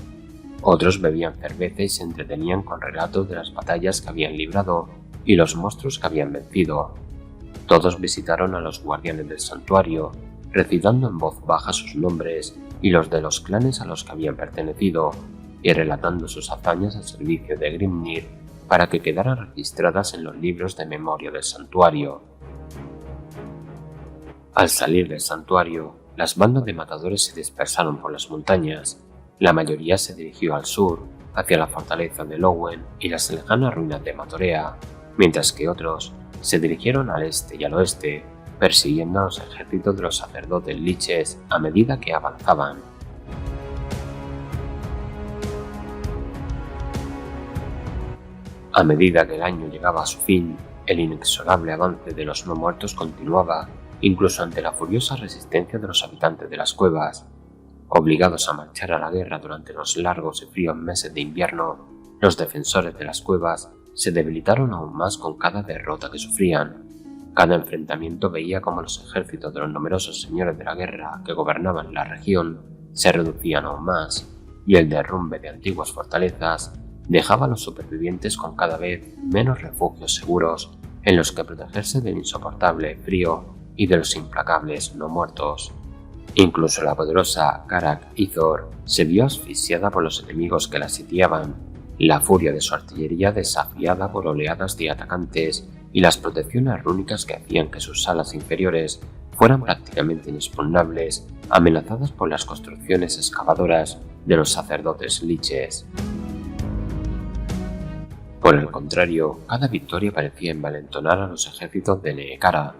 Otros bebían cerveza y se entretenían con relatos de las batallas que habían librado y los monstruos que habían vencido. Todos visitaron a los guardianes del santuario, recitando en voz baja sus nombres y los de los clanes a los que habían pertenecido, y relatando sus hazañas al servicio de Grimnir para que quedaran registradas en los libros de memoria del santuario. Al salir del santuario, las bandas de matadores se dispersaron por las montañas. La mayoría se dirigió al sur, hacia la fortaleza de Lowen y las lejanas ruinas de Matorea, mientras que otros se dirigieron al este y al oeste, persiguiendo a los ejércitos de los sacerdotes liches a medida que avanzaban. A medida que el año llegaba a su fin, el inexorable avance de los no muertos continuaba, incluso ante la furiosa resistencia de los habitantes de las cuevas. Obligados a marchar a la guerra durante los largos y fríos meses de invierno, los defensores de las cuevas se debilitaron aún más con cada derrota que sufrían. Cada enfrentamiento veía cómo los ejércitos de los numerosos señores de la guerra que gobernaban la región se reducían aún más, y el derrumbe de antiguas fortalezas dejaba a los supervivientes con cada vez menos refugios seguros en los que protegerse del insoportable frío y de los implacables no muertos. Incluso la poderosa Karak Ithor se vio asfixiada por los enemigos que la sitiaban, la furia de su artillería desafiada por oleadas de atacantes y las protecciones rúnicas que hacían que sus alas inferiores fueran prácticamente inexpugnables, amenazadas por las construcciones excavadoras de los sacerdotes liches. Por el contrario, cada victoria parecía envalentonar a los ejércitos de Nehekhara.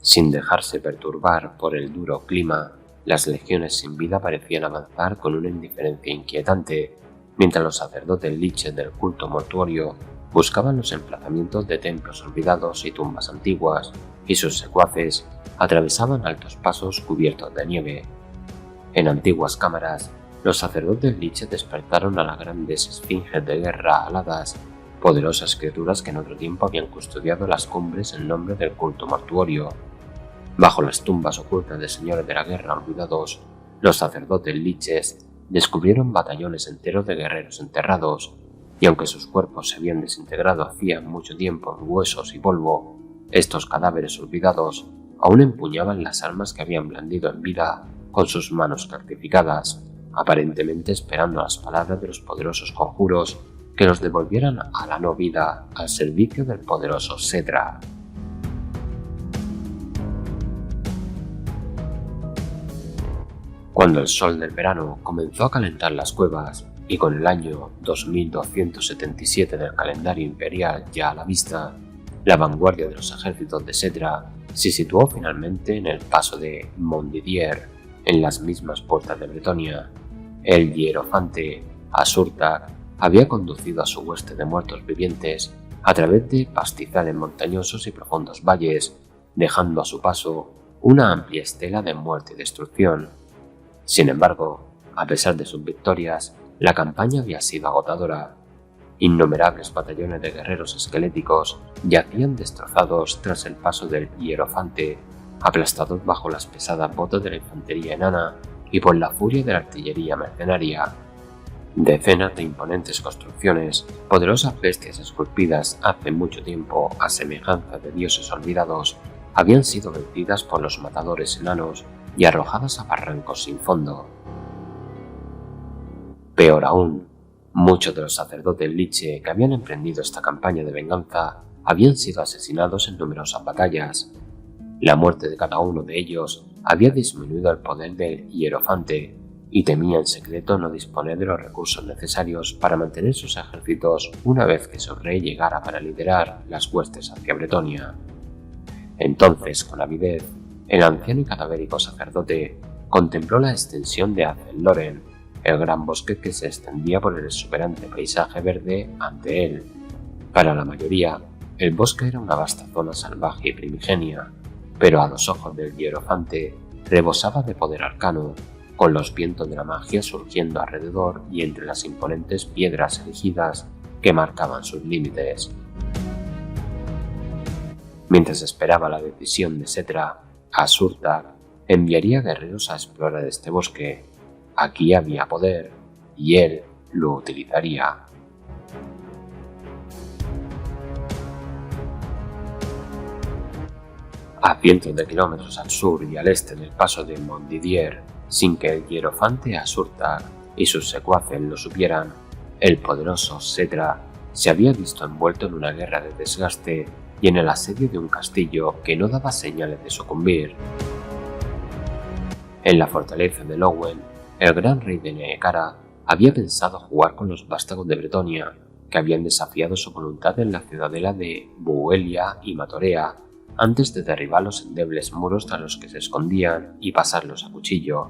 Sin dejarse perturbar por el duro clima, las legiones sin vida parecían avanzar con una indiferencia inquietante, mientras los sacerdotes liches del culto mortuorio buscaban los emplazamientos de templos olvidados y tumbas antiguas, y sus secuaces atravesaban altos pasos cubiertos de nieve. En antiguas cámaras, los sacerdotes liches despertaron a las grandes esfinges de guerra aladas, poderosas criaturas que en otro tiempo habían custodiado las cumbres en nombre del culto mortuorio. Bajo las tumbas ocultas de señores de la guerra olvidados, los sacerdotes liches descubrieron batallones enteros de guerreros enterrados, y aunque sus cuerpos se habían desintegrado hacía mucho tiempo en huesos y polvo, estos cadáveres olvidados aún empuñaban las armas que habían blandido en vida con sus manos certificadas, aparentemente esperando las palabras de los poderosos conjuros que los devolvieran a la no vida al servicio del poderoso Sedra. Cuando el sol del verano comenzó a calentar las cuevas y con el año 2277 del calendario imperial ya a la vista, la vanguardia de los ejércitos de Sedra se situó finalmente en el paso de Montdidier, en las mismas puertas de Bretonia. El hierofante Asurtag había conducido a su hueste de muertos vivientes a través de pastizales montañosos y profundos valles, dejando a su paso una amplia estela de muerte y destrucción. Sin embargo, a pesar de sus victorias, la campaña había sido agotadora. Innumerables batallones de guerreros esqueléticos yacían destrozados tras el paso del hierofante, aplastados bajo las pesadas botas de la infantería enana y por la furia de la artillería mercenaria. Decenas de imponentes construcciones, poderosas bestias esculpidas hace mucho tiempo a semejanza de dioses olvidados, habían sido vencidas por los matadores enanos y arrojadas a barrancos sin fondo. Peor aún, muchos de los sacerdotes liche que habían emprendido esta campaña de venganza habían sido asesinados en numerosas batallas. La muerte de cada uno de ellos había disminuido el poder del hierofante y temía en secreto no disponer de los recursos necesarios para mantener sus ejércitos una vez que su rey llegara para liderar las huestes hacia Bretonia. Entonces, con avidez, el anciano y cadavérico sacerdote contempló la extensión de Azel-Loren, el gran bosque que se extendía por el exuberante paisaje verde ante él. Para la mayoría, el bosque era una vasta zona salvaje y primigenia, pero a los ojos del hierofante rebosaba de poder arcano, con los vientos de la magia surgiendo alrededor y entre las imponentes piedras erigidas que marcaban sus límites. Mientras esperaba la decisión de Sedra, Asurtag enviaría guerreros a explorar este bosque. Aquí había poder, y él lo utilizaría. A cientos de kilómetros al sur y al este del paso de Montdidier, sin que el hierofante Asurtag y sus secuaces lo supieran, el poderoso Sedra se había visto envuelto en una guerra de desgaste y en el asedio de un castillo que no daba señales de sucumbir. En la fortaleza de Lowen, el gran rey de Nehekhara había pensado jugar con los vástagos de Bretonia, que habían desafiado su voluntad en la ciudadela de Buelia y Matorea, antes de derribar los endebles muros tras los que se escondían y pasarlos a cuchillo.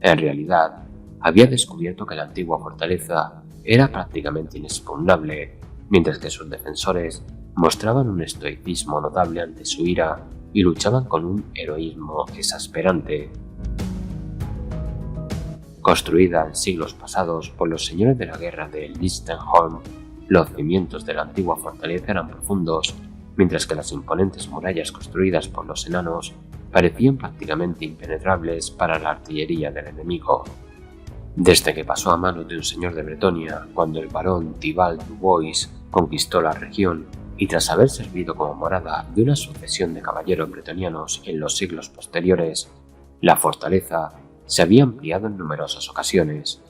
En realidad, había descubierto que la antigua fortaleza era prácticamente inexpugnable, mientras que sus defensores mostraban un estoicismo notable ante su ira y luchaban con un heroísmo exasperante. Construida en siglos pasados por los señores de la guerra de Lichtenholm, los cimientos de la antigua fortaleza eran profundos, mientras que las imponentes murallas construidas por los enanos parecían prácticamente impenetrables para la artillería del enemigo. Desde que pasó a manos de un señor de Bretonia, cuando el barón Thibault du Bois conquistó la región, y tras haber servido como morada de una sucesión de caballeros bretonianos en los siglos posteriores, la fortaleza se había ampliado en numerosas ocasiones.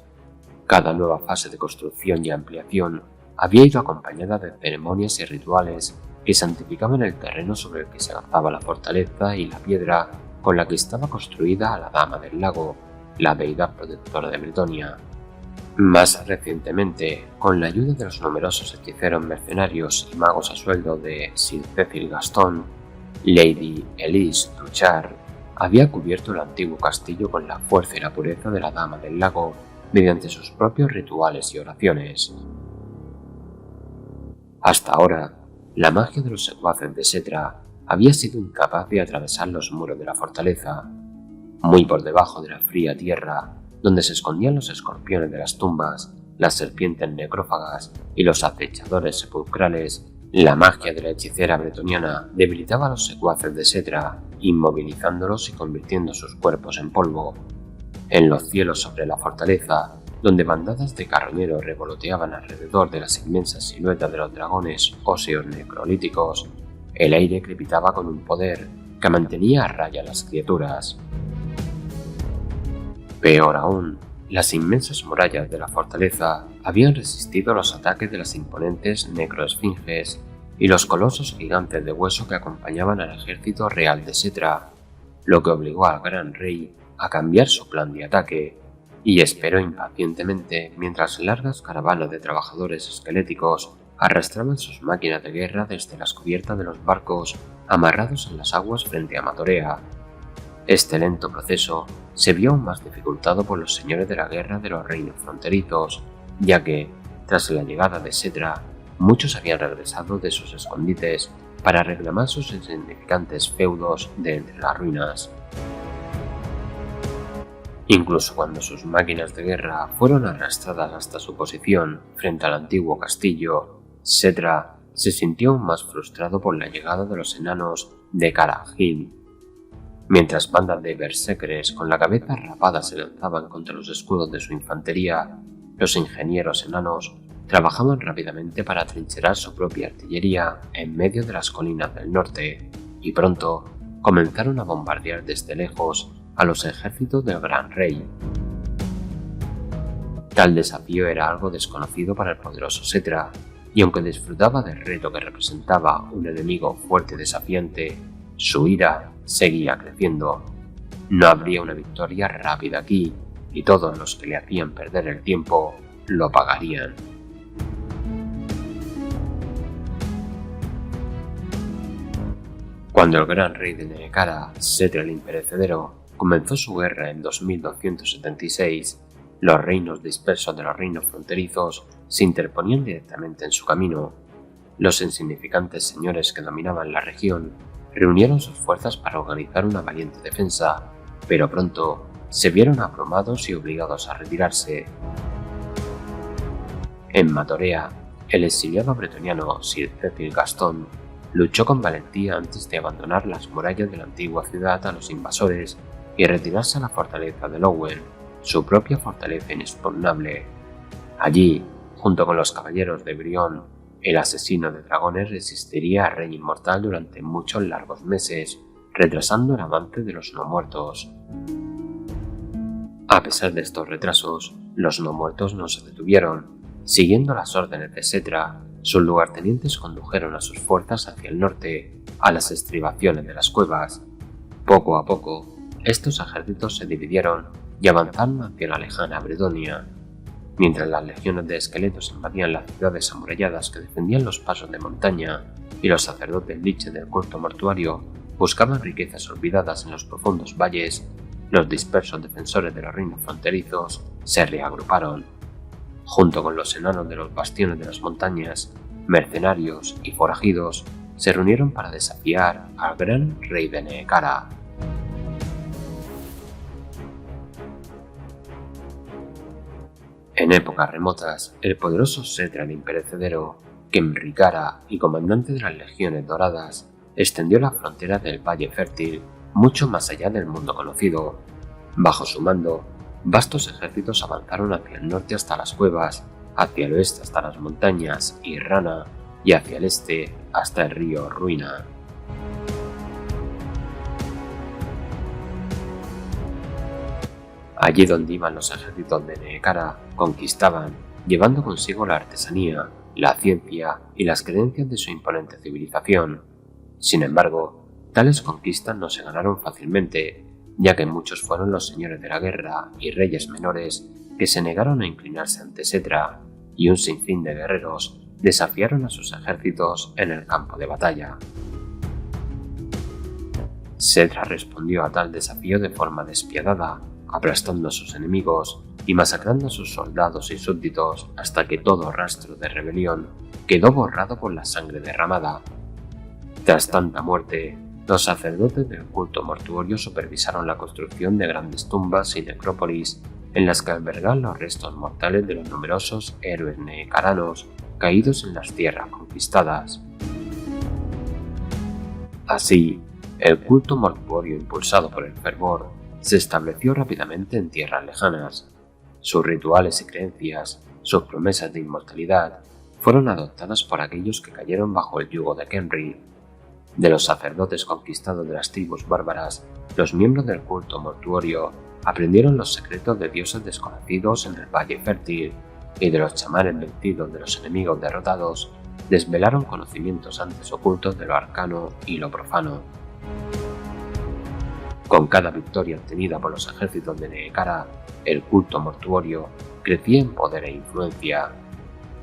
Cada nueva fase de construcción y ampliación había ido acompañada de ceremonias y rituales que santificaban el terreno sobre el que se alzaba la fortaleza y la piedra con la que estaba construida la Dama del Lago, la deidad protectora de Bretonia. Más recientemente, con la ayuda de los numerosos hechiceros mercenarios y magos a sueldo de Sir Cecil Gaston, Lady Elise Truchard había cubierto el antiguo castillo con la fuerza y la pureza de la Dama del Lago mediante sus propios rituales y oraciones. Hasta ahora, la magia de los secuaces de Setra había sido incapaz de atravesar los muros de la fortaleza. Muy por debajo de la fría tierra, donde se escondían los escorpiones de las tumbas, las serpientes necrófagas y los acechadores sepulcrales, la magia de la hechicera bretoniana debilitaba a los secuaces de Setra, inmovilizándolos y convirtiendo sus cuerpos en polvo. En los cielos sobre la fortaleza, donde bandadas de carroñeros revoloteaban alrededor de las inmensas siluetas de los dragones óseos necrolíticos, el aire crepitaba con un poder que mantenía a raya a las criaturas. Peor aún, las inmensas murallas de la fortaleza habían resistido los ataques de las imponentes necroesfinges y los colosos gigantes de hueso que acompañaban al ejército real de Setra, lo que obligó al gran rey a cambiar su plan de ataque, y esperó impacientemente mientras largas caravanas de trabajadores esqueléticos arrastraban sus máquinas de guerra desde las cubiertas de los barcos amarrados en las aguas frente a Matorea. Este lento proceso se vio aún más dificultado por los señores de la guerra de los reinos fronterizos, ya que, tras la llegada de Setra, muchos habían regresado de sus escondites para reclamar sus insignificantes feudos de entre las ruinas. Incluso cuando sus máquinas de guerra fueron arrastradas hasta su posición frente al antiguo castillo, Setra se sintió aún más frustrado por la llegada de los enanos de Caragil. Mientras bandas de berserkers con la cabeza rapada se lanzaban contra los escudos de su infantería, los ingenieros enanos trabajaban rápidamente para atrincherar su propia artillería en medio de las colinas del norte, y pronto comenzaron a bombardear desde lejos a los ejércitos del Gran Rey. Tal desafío era algo desconocido para el poderoso Setra, y aunque disfrutaba del reto que representaba un enemigo fuerte y desafiante, su ira seguía creciendo. No habría una victoria rápida aquí, y todos los que le hacían perder el tiempo lo pagarían. Cuando el gran rey de Neekara, Setra el Imperecedero, comenzó su guerra en 2276, los reinos dispersos de los reinos fronterizos se interponían directamente en su camino. Los insignificantes señores que dominaban la región reunieron sus fuerzas para organizar una valiente defensa, pero pronto se vieron abrumados y obligados a retirarse. En Matorea, el exiliado bretoniano Sir Cecil Gaston luchó con valentía antes de abandonar las murallas de la antigua ciudad a los invasores y retirarse a la fortaleza de Lowen, su propia fortaleza inexpugnable. Allí, junto con los caballeros de Brión, el asesino de dragones resistiría al rey inmortal durante muchos largos meses, retrasando el avance de los no muertos. A pesar de estos retrasos, los no muertos no se detuvieron. Siguiendo las órdenes de Setra, sus lugartenientes condujeron a sus fuerzas hacia el norte, a las estribaciones de las cuevas. Poco a poco, estos ejércitos se dividieron y avanzaron hacia la lejana Bretonia. Mientras las legiones de esqueletos invadían las ciudades amuralladas que defendían los pasos de montaña y los sacerdotes liche del culto mortuario buscaban riquezas olvidadas en los profundos valles, los dispersos defensores de los reinos fronterizos se reagruparon. Junto con los enanos de los bastiones de las montañas, mercenarios y forajidos se reunieron para desafiar al gran rey de Neekara. En épocas remotas, el poderoso Setra el Imperecedero, Kemrikara y comandante de las Legiones Doradas, extendió la frontera del Valle Fértil mucho más allá del mundo conocido. Bajo su mando, vastos ejércitos avanzaron hacia el norte hasta las cuevas, hacia el oeste hasta las montañas Irrana y hacia el este hasta el río Ruina. Allí donde iban los ejércitos de Nehekhara, conquistaban, llevando consigo la artesanía, la ciencia y las creencias de su imponente civilización. Sin embargo, tales conquistas no se ganaron fácilmente, ya que muchos fueron los señores de la guerra y reyes menores que se negaron a inclinarse ante Setra, y un sinfín de guerreros desafiaron a sus ejércitos en el campo de batalla. Setra respondió a tal desafío de forma despiadada, aplastando a sus enemigos y masacrando a sus soldados y súbditos hasta que todo rastro de rebelión quedó borrado por la sangre derramada. Tras tanta muerte, los sacerdotes del culto mortuorio supervisaron la construcción de grandes tumbas y necrópolis en las que albergan los restos mortales de los numerosos héroes nehekaranos caídos en las tierras conquistadas. Así, el culto mortuorio impulsado por el fervor se estableció rápidamente en tierras lejanas. Sus rituales y creencias, sus promesas de inmortalidad, fueron adoptadas por aquellos que cayeron bajo el yugo de Kenri. De los sacerdotes conquistados de las tribus bárbaras, los miembros del culto mortuorio aprendieron los secretos de dioses desconocidos en el Valle Fértil, y de los chamanes vencidos de los enemigos derrotados, desvelaron conocimientos antes ocultos de lo arcano y lo profano. Con cada victoria obtenida por los ejércitos de Nehekhara, el culto mortuorio crecía en poder e influencia.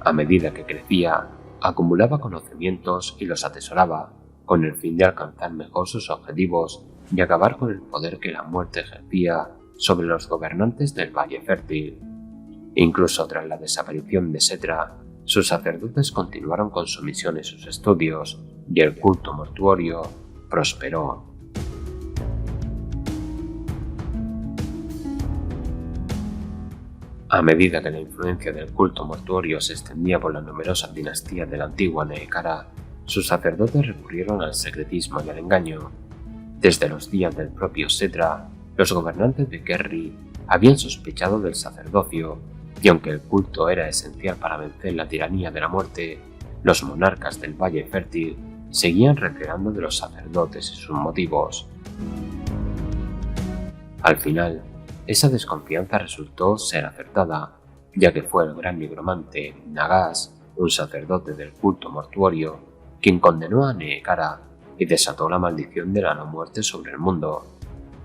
A medida que crecía, acumulaba conocimientos y los atesoraba, con el fin de alcanzar mejor sus objetivos y acabar con el poder que la muerte ejercía sobre los gobernantes del Valle Fértil. Incluso tras la desaparición de Setra, sus sacerdotes continuaron con su misión y sus estudios, y el culto mortuorio prosperó. A medida que la influencia del culto mortuorio se extendía por las numerosas dinastías de la antigua Nehekhara, sus sacerdotes recurrieron al secretismo y al engaño. Desde los días del propio Setra, los gobernantes de Kerry habían sospechado del sacerdocio, y aunque el culto era esencial para vencer la tiranía de la muerte, los monarcas del Valle Fértil seguían recelando de los sacerdotes y sus motivos. Al final, esa desconfianza resultó ser acertada, ya que fue el gran nigromante Nagas, un sacerdote del culto mortuorio, quien condenó a Nehekhara y desató la maldición de la no muerte sobre el mundo.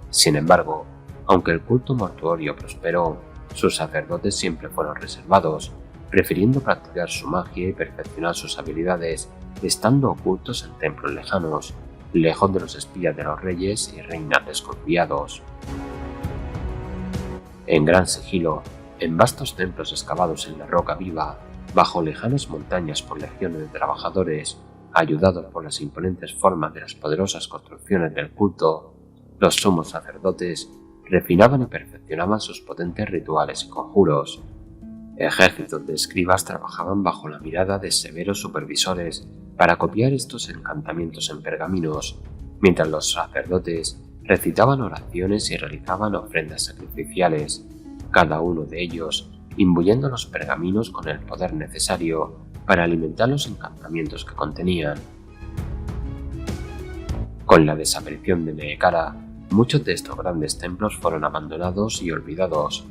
Sin embargo, aunque el culto mortuorio prosperó, sus sacerdotes siempre fueron reservados, prefiriendo practicar su magia y perfeccionar sus habilidades, estando ocultos en templos lejanos, lejos de los espías de los reyes y reinas desconfiados. En gran sigilo, en vastos templos excavados en la roca viva, bajo lejanas montañas por legiones de trabajadores, ayudados por las imponentes formas de las poderosas construcciones del culto, los sumos sacerdotes refinaban y perfeccionaban sus potentes rituales y conjuros. Ejércitos de escribas trabajaban bajo la mirada de severos supervisores para copiar estos encantamientos en pergaminos, mientras los sacerdotes recitaban oraciones y realizaban ofrendas sacrificiales, cada uno de ellos imbuyendo los pergaminos con el poder necesario para alimentar los encantamientos que contenían. Con la desaparición de Nehekhara, muchos de estos grandes templos fueron abandonados y olvidados.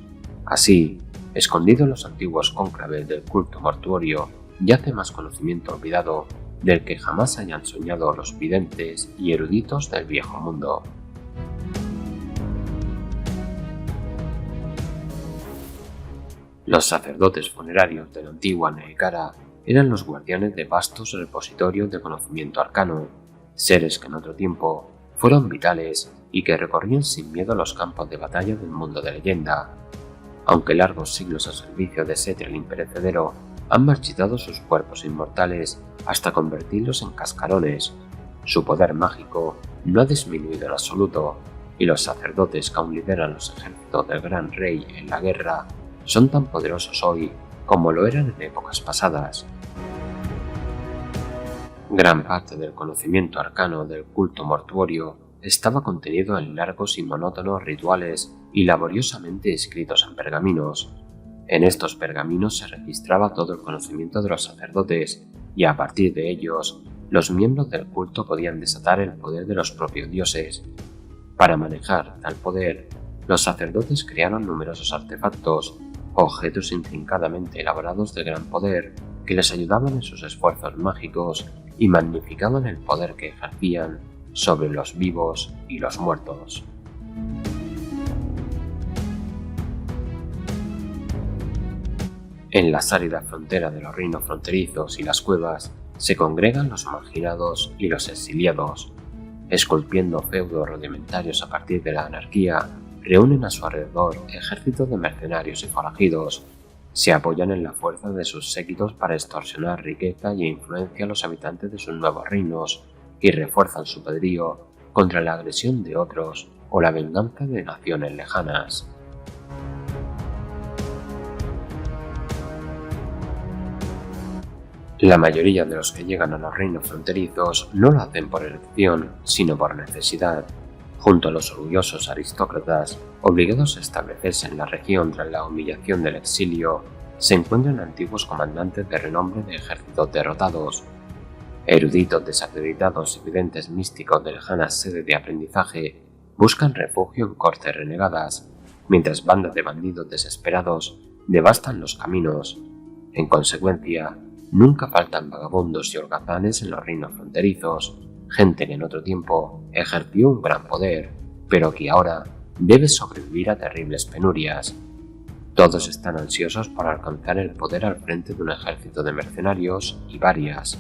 Así, escondido en los antiguos cónclaves del culto mortuorio, yace más conocimiento olvidado del que jamás hayan soñado los videntes y eruditos del viejo mundo. Los sacerdotes funerarios de la antigua Nehekhara eran los guardianes de vastos repositorios de conocimiento arcano, seres que en otro tiempo fueron vitales y que recorrían sin miedo los campos de batalla del mundo de leyenda. Aunque largos siglos a servicio de Setra el imperecedero han marchitado sus cuerpos inmortales hasta convertirlos en cascarones, su poder mágico no ha disminuido en absoluto, y los sacerdotes que aún lideran los ejércitos del gran rey en la guerra son tan poderosos hoy como lo eran en épocas pasadas. Gran parte del conocimiento arcano del culto mortuorio estaba contenido en largos y monótonos rituales y laboriosamente escritos en pergaminos. En estos pergaminos se registraba todo el conocimiento de los sacerdotes y a partir de ellos, los miembros del culto podían desatar el poder de los propios dioses. Para manejar tal poder, los sacerdotes crearon numerosos artefactos, objetos intrincadamente elaborados de gran poder que les ayudaban en sus esfuerzos mágicos y magnificaban el poder que ejercían sobre los vivos y los muertos. En la árida frontera de los reinos fronterizos y las cuevas se congregan los marginados y los exiliados. Esculpiendo feudos rudimentarios a partir de la anarquía, reúnen a su alrededor ejércitos de mercenarios y forajidos. Se apoyan en la fuerza de sus séquitos para extorsionar riqueza y influencia a los habitantes de sus nuevos reinos y refuerzan su poderío contra la agresión de otros o la venganza de naciones lejanas. La mayoría de los que llegan a los reinos fronterizos no lo hacen por elección, sino por necesidad. Junto a los orgullosos aristócratas, obligados a establecerse en la región tras la humillación del exilio, se encuentran antiguos comandantes de renombre de ejércitos derrotados. Eruditos desacreditados y videntes místicos de lejanas sedes de aprendizaje buscan refugio en cortes renegadas, mientras bandas de bandidos desesperados devastan los caminos. En consecuencia, nunca faltan vagabundos y holgazanes en los reinos fronterizos, gente que en otro tiempo ejerció un gran poder, pero que ahora debe sobrevivir a terribles penurias. Todos están ansiosos por alcanzar el poder al frente de un ejército de mercenarios y varias.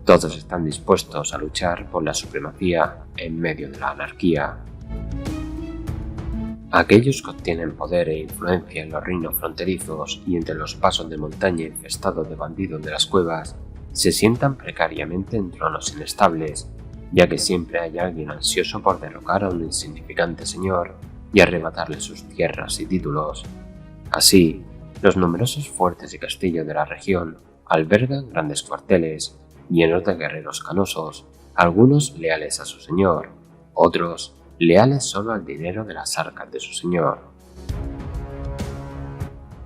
Todos están dispuestos a luchar por la supremacía en medio de la anarquía. Aquellos que obtienen poder e influencia en los reinos fronterizos y entre los pasos de montaña infestados de bandidos de las cuevas se sientan precariamente en tronos inestables, ya que siempre hay alguien ansioso por derrocar a un insignificante señor y arrebatarle sus tierras y títulos. Así, los numerosos fuertes y castillos de la región albergan grandes cuarteles llenos de guerreros canosos, algunos leales a su señor, otros leales solo al dinero de las arcas de su señor.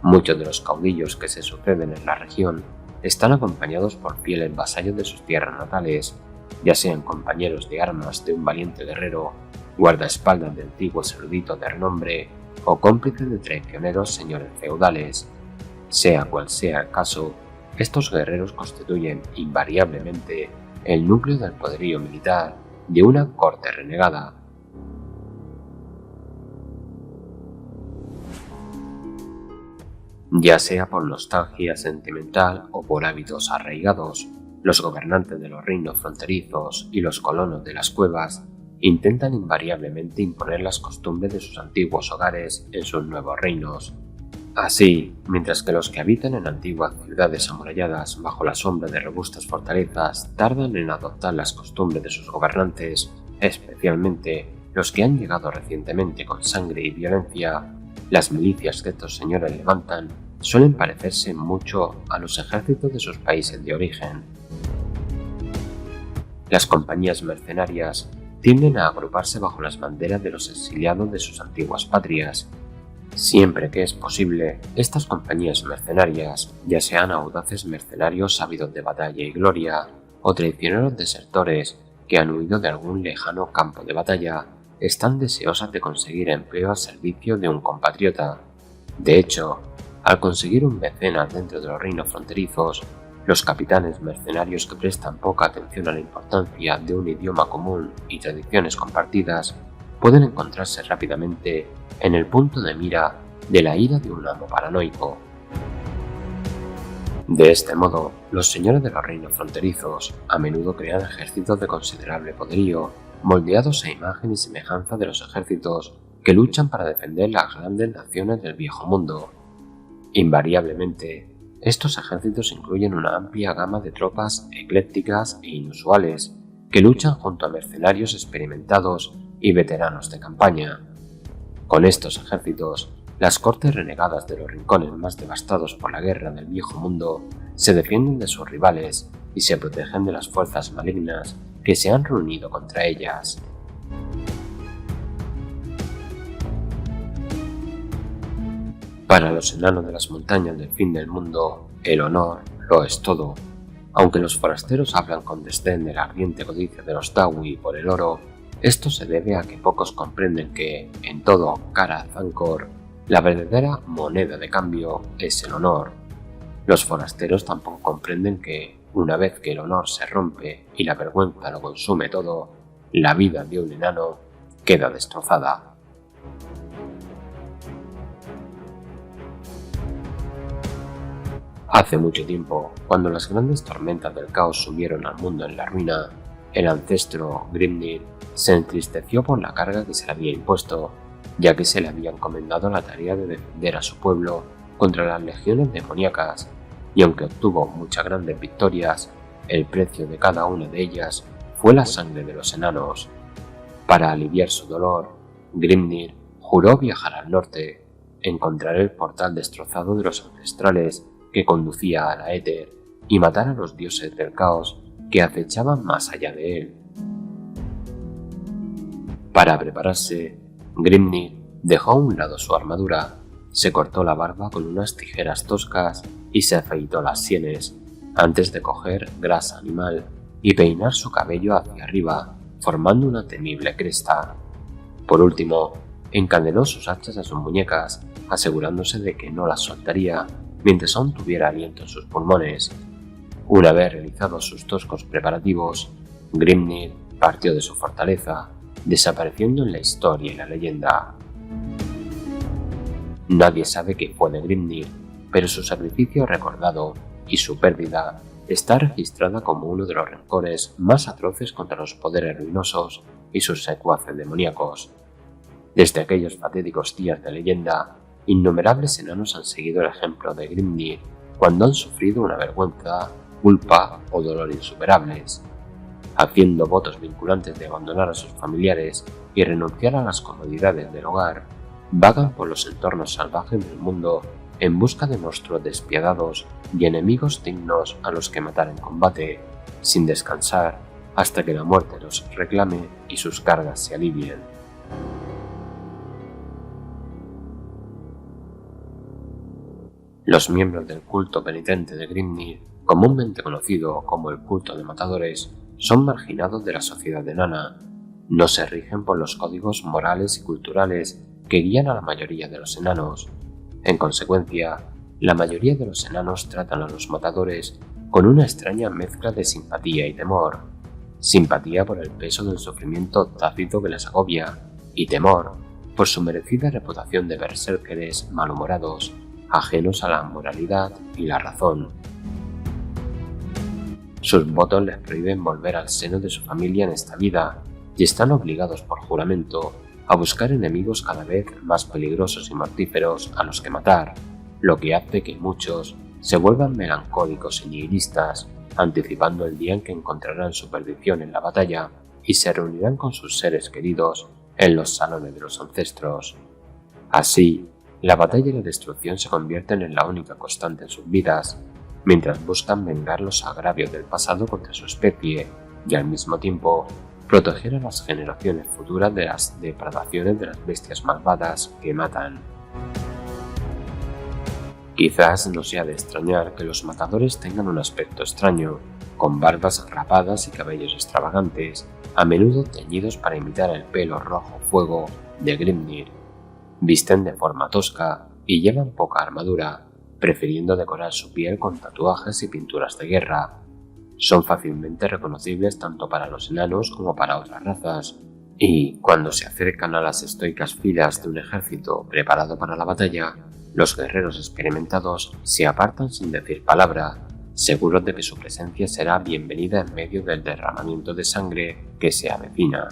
Muchos de los caudillos que se suceden en la región están acompañados por fieles vasallos de sus tierras natales, ya sean compañeros de armas de un valiente guerrero, guardaespaldas de antiguos eruditos de renombre o cómplices de traicioneros señores feudales. Sea cual sea el caso, estos guerreros constituyen invariablemente el núcleo del poderío militar de una corte renegada. Ya sea por nostalgia sentimental o por hábitos arraigados, los gobernantes de los reinos fronterizos y los colonos de las cuevas intentan invariablemente imponer las costumbres de sus antiguos hogares en sus nuevos reinos. Así, mientras que los que habitan en antiguas ciudades amuralladas bajo la sombra de robustas fortalezas tardan en adoptar las costumbres de sus gobernantes, especialmente los que han llegado recientemente con sangre y violencia, las milicias que estos señores levantan suelen parecerse mucho a los ejércitos de sus países de origen. Las compañías mercenarias tienden a agruparse bajo las banderas de los exiliados de sus antiguas patrias. Siempre que es posible, estas compañías mercenarias, ya sean audaces mercenarios ávidos de batalla y gloria, o traicioneros desertores que han huido de algún lejano campo de batalla, están deseosas de conseguir empleo al servicio de un compatriota. De hecho, al conseguir un mecenas dentro de los reinos fronterizos, los capitanes mercenarios que prestan poca atención a la importancia de un idioma común y tradiciones compartidas pueden encontrarse rápidamente en el punto de mira de la ira de un amo paranoico. De este modo, los señores de los reinos fronterizos a menudo crean ejércitos de considerable poderío, moldeados a imagen y semejanza de los ejércitos que luchan para defender las grandes naciones del viejo mundo. Invariablemente, estos ejércitos incluyen una amplia gama de tropas eclécticas e inusuales que luchan junto a mercenarios experimentados y veteranos de campaña. Con estos ejércitos, las cortes renegadas de los rincones más devastados por la guerra del viejo mundo se defienden de sus rivales y se protegen de las fuerzas malignas que se han reunido contra ellas. Para los enanos de las montañas del fin del mundo, el honor lo es todo. Aunque los forasteros hablan con desdén de la ardiente codicia de los Dawi por el oro, esto se debe a que pocos comprenden que, en todo Kara Thancor, la verdadera moneda de cambio es el honor. Los forasteros tampoco comprenden que, una vez que el honor se rompe y la vergüenza lo consume todo, la vida de un enano queda destrozada. Hace mucho tiempo, cuando las grandes tormentas del caos sumieron al mundo en la ruina, el ancestro Grimnir se entristeció por la carga que se le había impuesto, ya que se le había encomendado la tarea de defender a su pueblo contra las legiones demoníacas, y aunque obtuvo muchas grandes victorias, el precio de cada una de ellas fue la sangre de los enanos. Para aliviar su dolor, Grimnir juró viajar al norte, encontrar el portal destrozado de los ancestrales que conducía a la Éter y matar a los dioses del caos que acechaban más allá de él. Para prepararse, Grimnir dejó a un lado su armadura, se cortó la barba con unas tijeras toscas y se afeitó las sienes, antes de coger grasa animal y peinar su cabello hacia arriba, formando una temible cresta. Por último, encadenó sus hachas a sus muñecas, asegurándose de que no las soltaría mientras aún tuviera aliento en sus pulmones. Una vez realizados sus toscos preparativos, Grimnir partió de su fortaleza, desapareciendo en la historia y la leyenda. Nadie sabe qué fue de Grimnir, pero su sacrificio recordado y su pérdida está registrada como uno de los rencores más atroces contra los poderes ruinosos y sus secuaces demoníacos. Desde aquellos fatídicos días de leyenda, innumerables enanos han seguido el ejemplo de Grimnir cuando han sufrido una vergüenza, culpa o dolor insuperables. Haciendo votos vinculantes de abandonar a sus familiares y renunciar a las comodidades del hogar, vagan por los entornos salvajes del mundo en busca de monstruos despiadados y enemigos dignos a los que matar en combate, sin descansar hasta que la muerte los reclame y sus cargas se alivien. Los miembros del culto penitente de Grimnir, comúnmente conocido como el culto de matadores, son marginados de la sociedad enana. No se rigen por los códigos morales y culturales que guían a la mayoría de los enanos. En consecuencia, la mayoría de los enanos tratan a los matadores con una extraña mezcla de simpatía y temor. Simpatía por el peso del sufrimiento tácito que les agobia, y temor por su merecida reputación de berserkers malhumorados, ajenos a la moralidad y la razón. Sus votos les prohíben volver al seno de su familia en esta vida y están obligados por juramento a buscar enemigos cada vez más peligrosos y mortíferos a los que matar, lo que hace que muchos se vuelvan melancólicos y nihilistas, anticipando el día en que encontrarán su perdición en la batalla y se reunirán con sus seres queridos en los salones de los ancestros. Así, la batalla y la destrucción se convierten en la única constante en sus vidas, mientras buscan vengar los agravios del pasado contra su especie y al mismo tiempo proteger a las generaciones futuras de las depredaciones de las bestias malvadas que matan. Quizás no sea de extrañar que los matadores tengan un aspecto extraño, con barbas rapadas y cabellos extravagantes, a menudo teñidos para imitar el pelo rojo fuego de Grimnir. Visten de forma tosca y llevan poca armadura, prefiriendo decorar su piel con tatuajes y pinturas de guerra. Son fácilmente reconocibles tanto para los enanos como para otras razas, y cuando se acercan a las estoicas filas de un ejército preparado para la batalla, los guerreros experimentados se apartan sin decir palabra, seguros de que su presencia será bienvenida en medio del derramamiento de sangre que se avecina.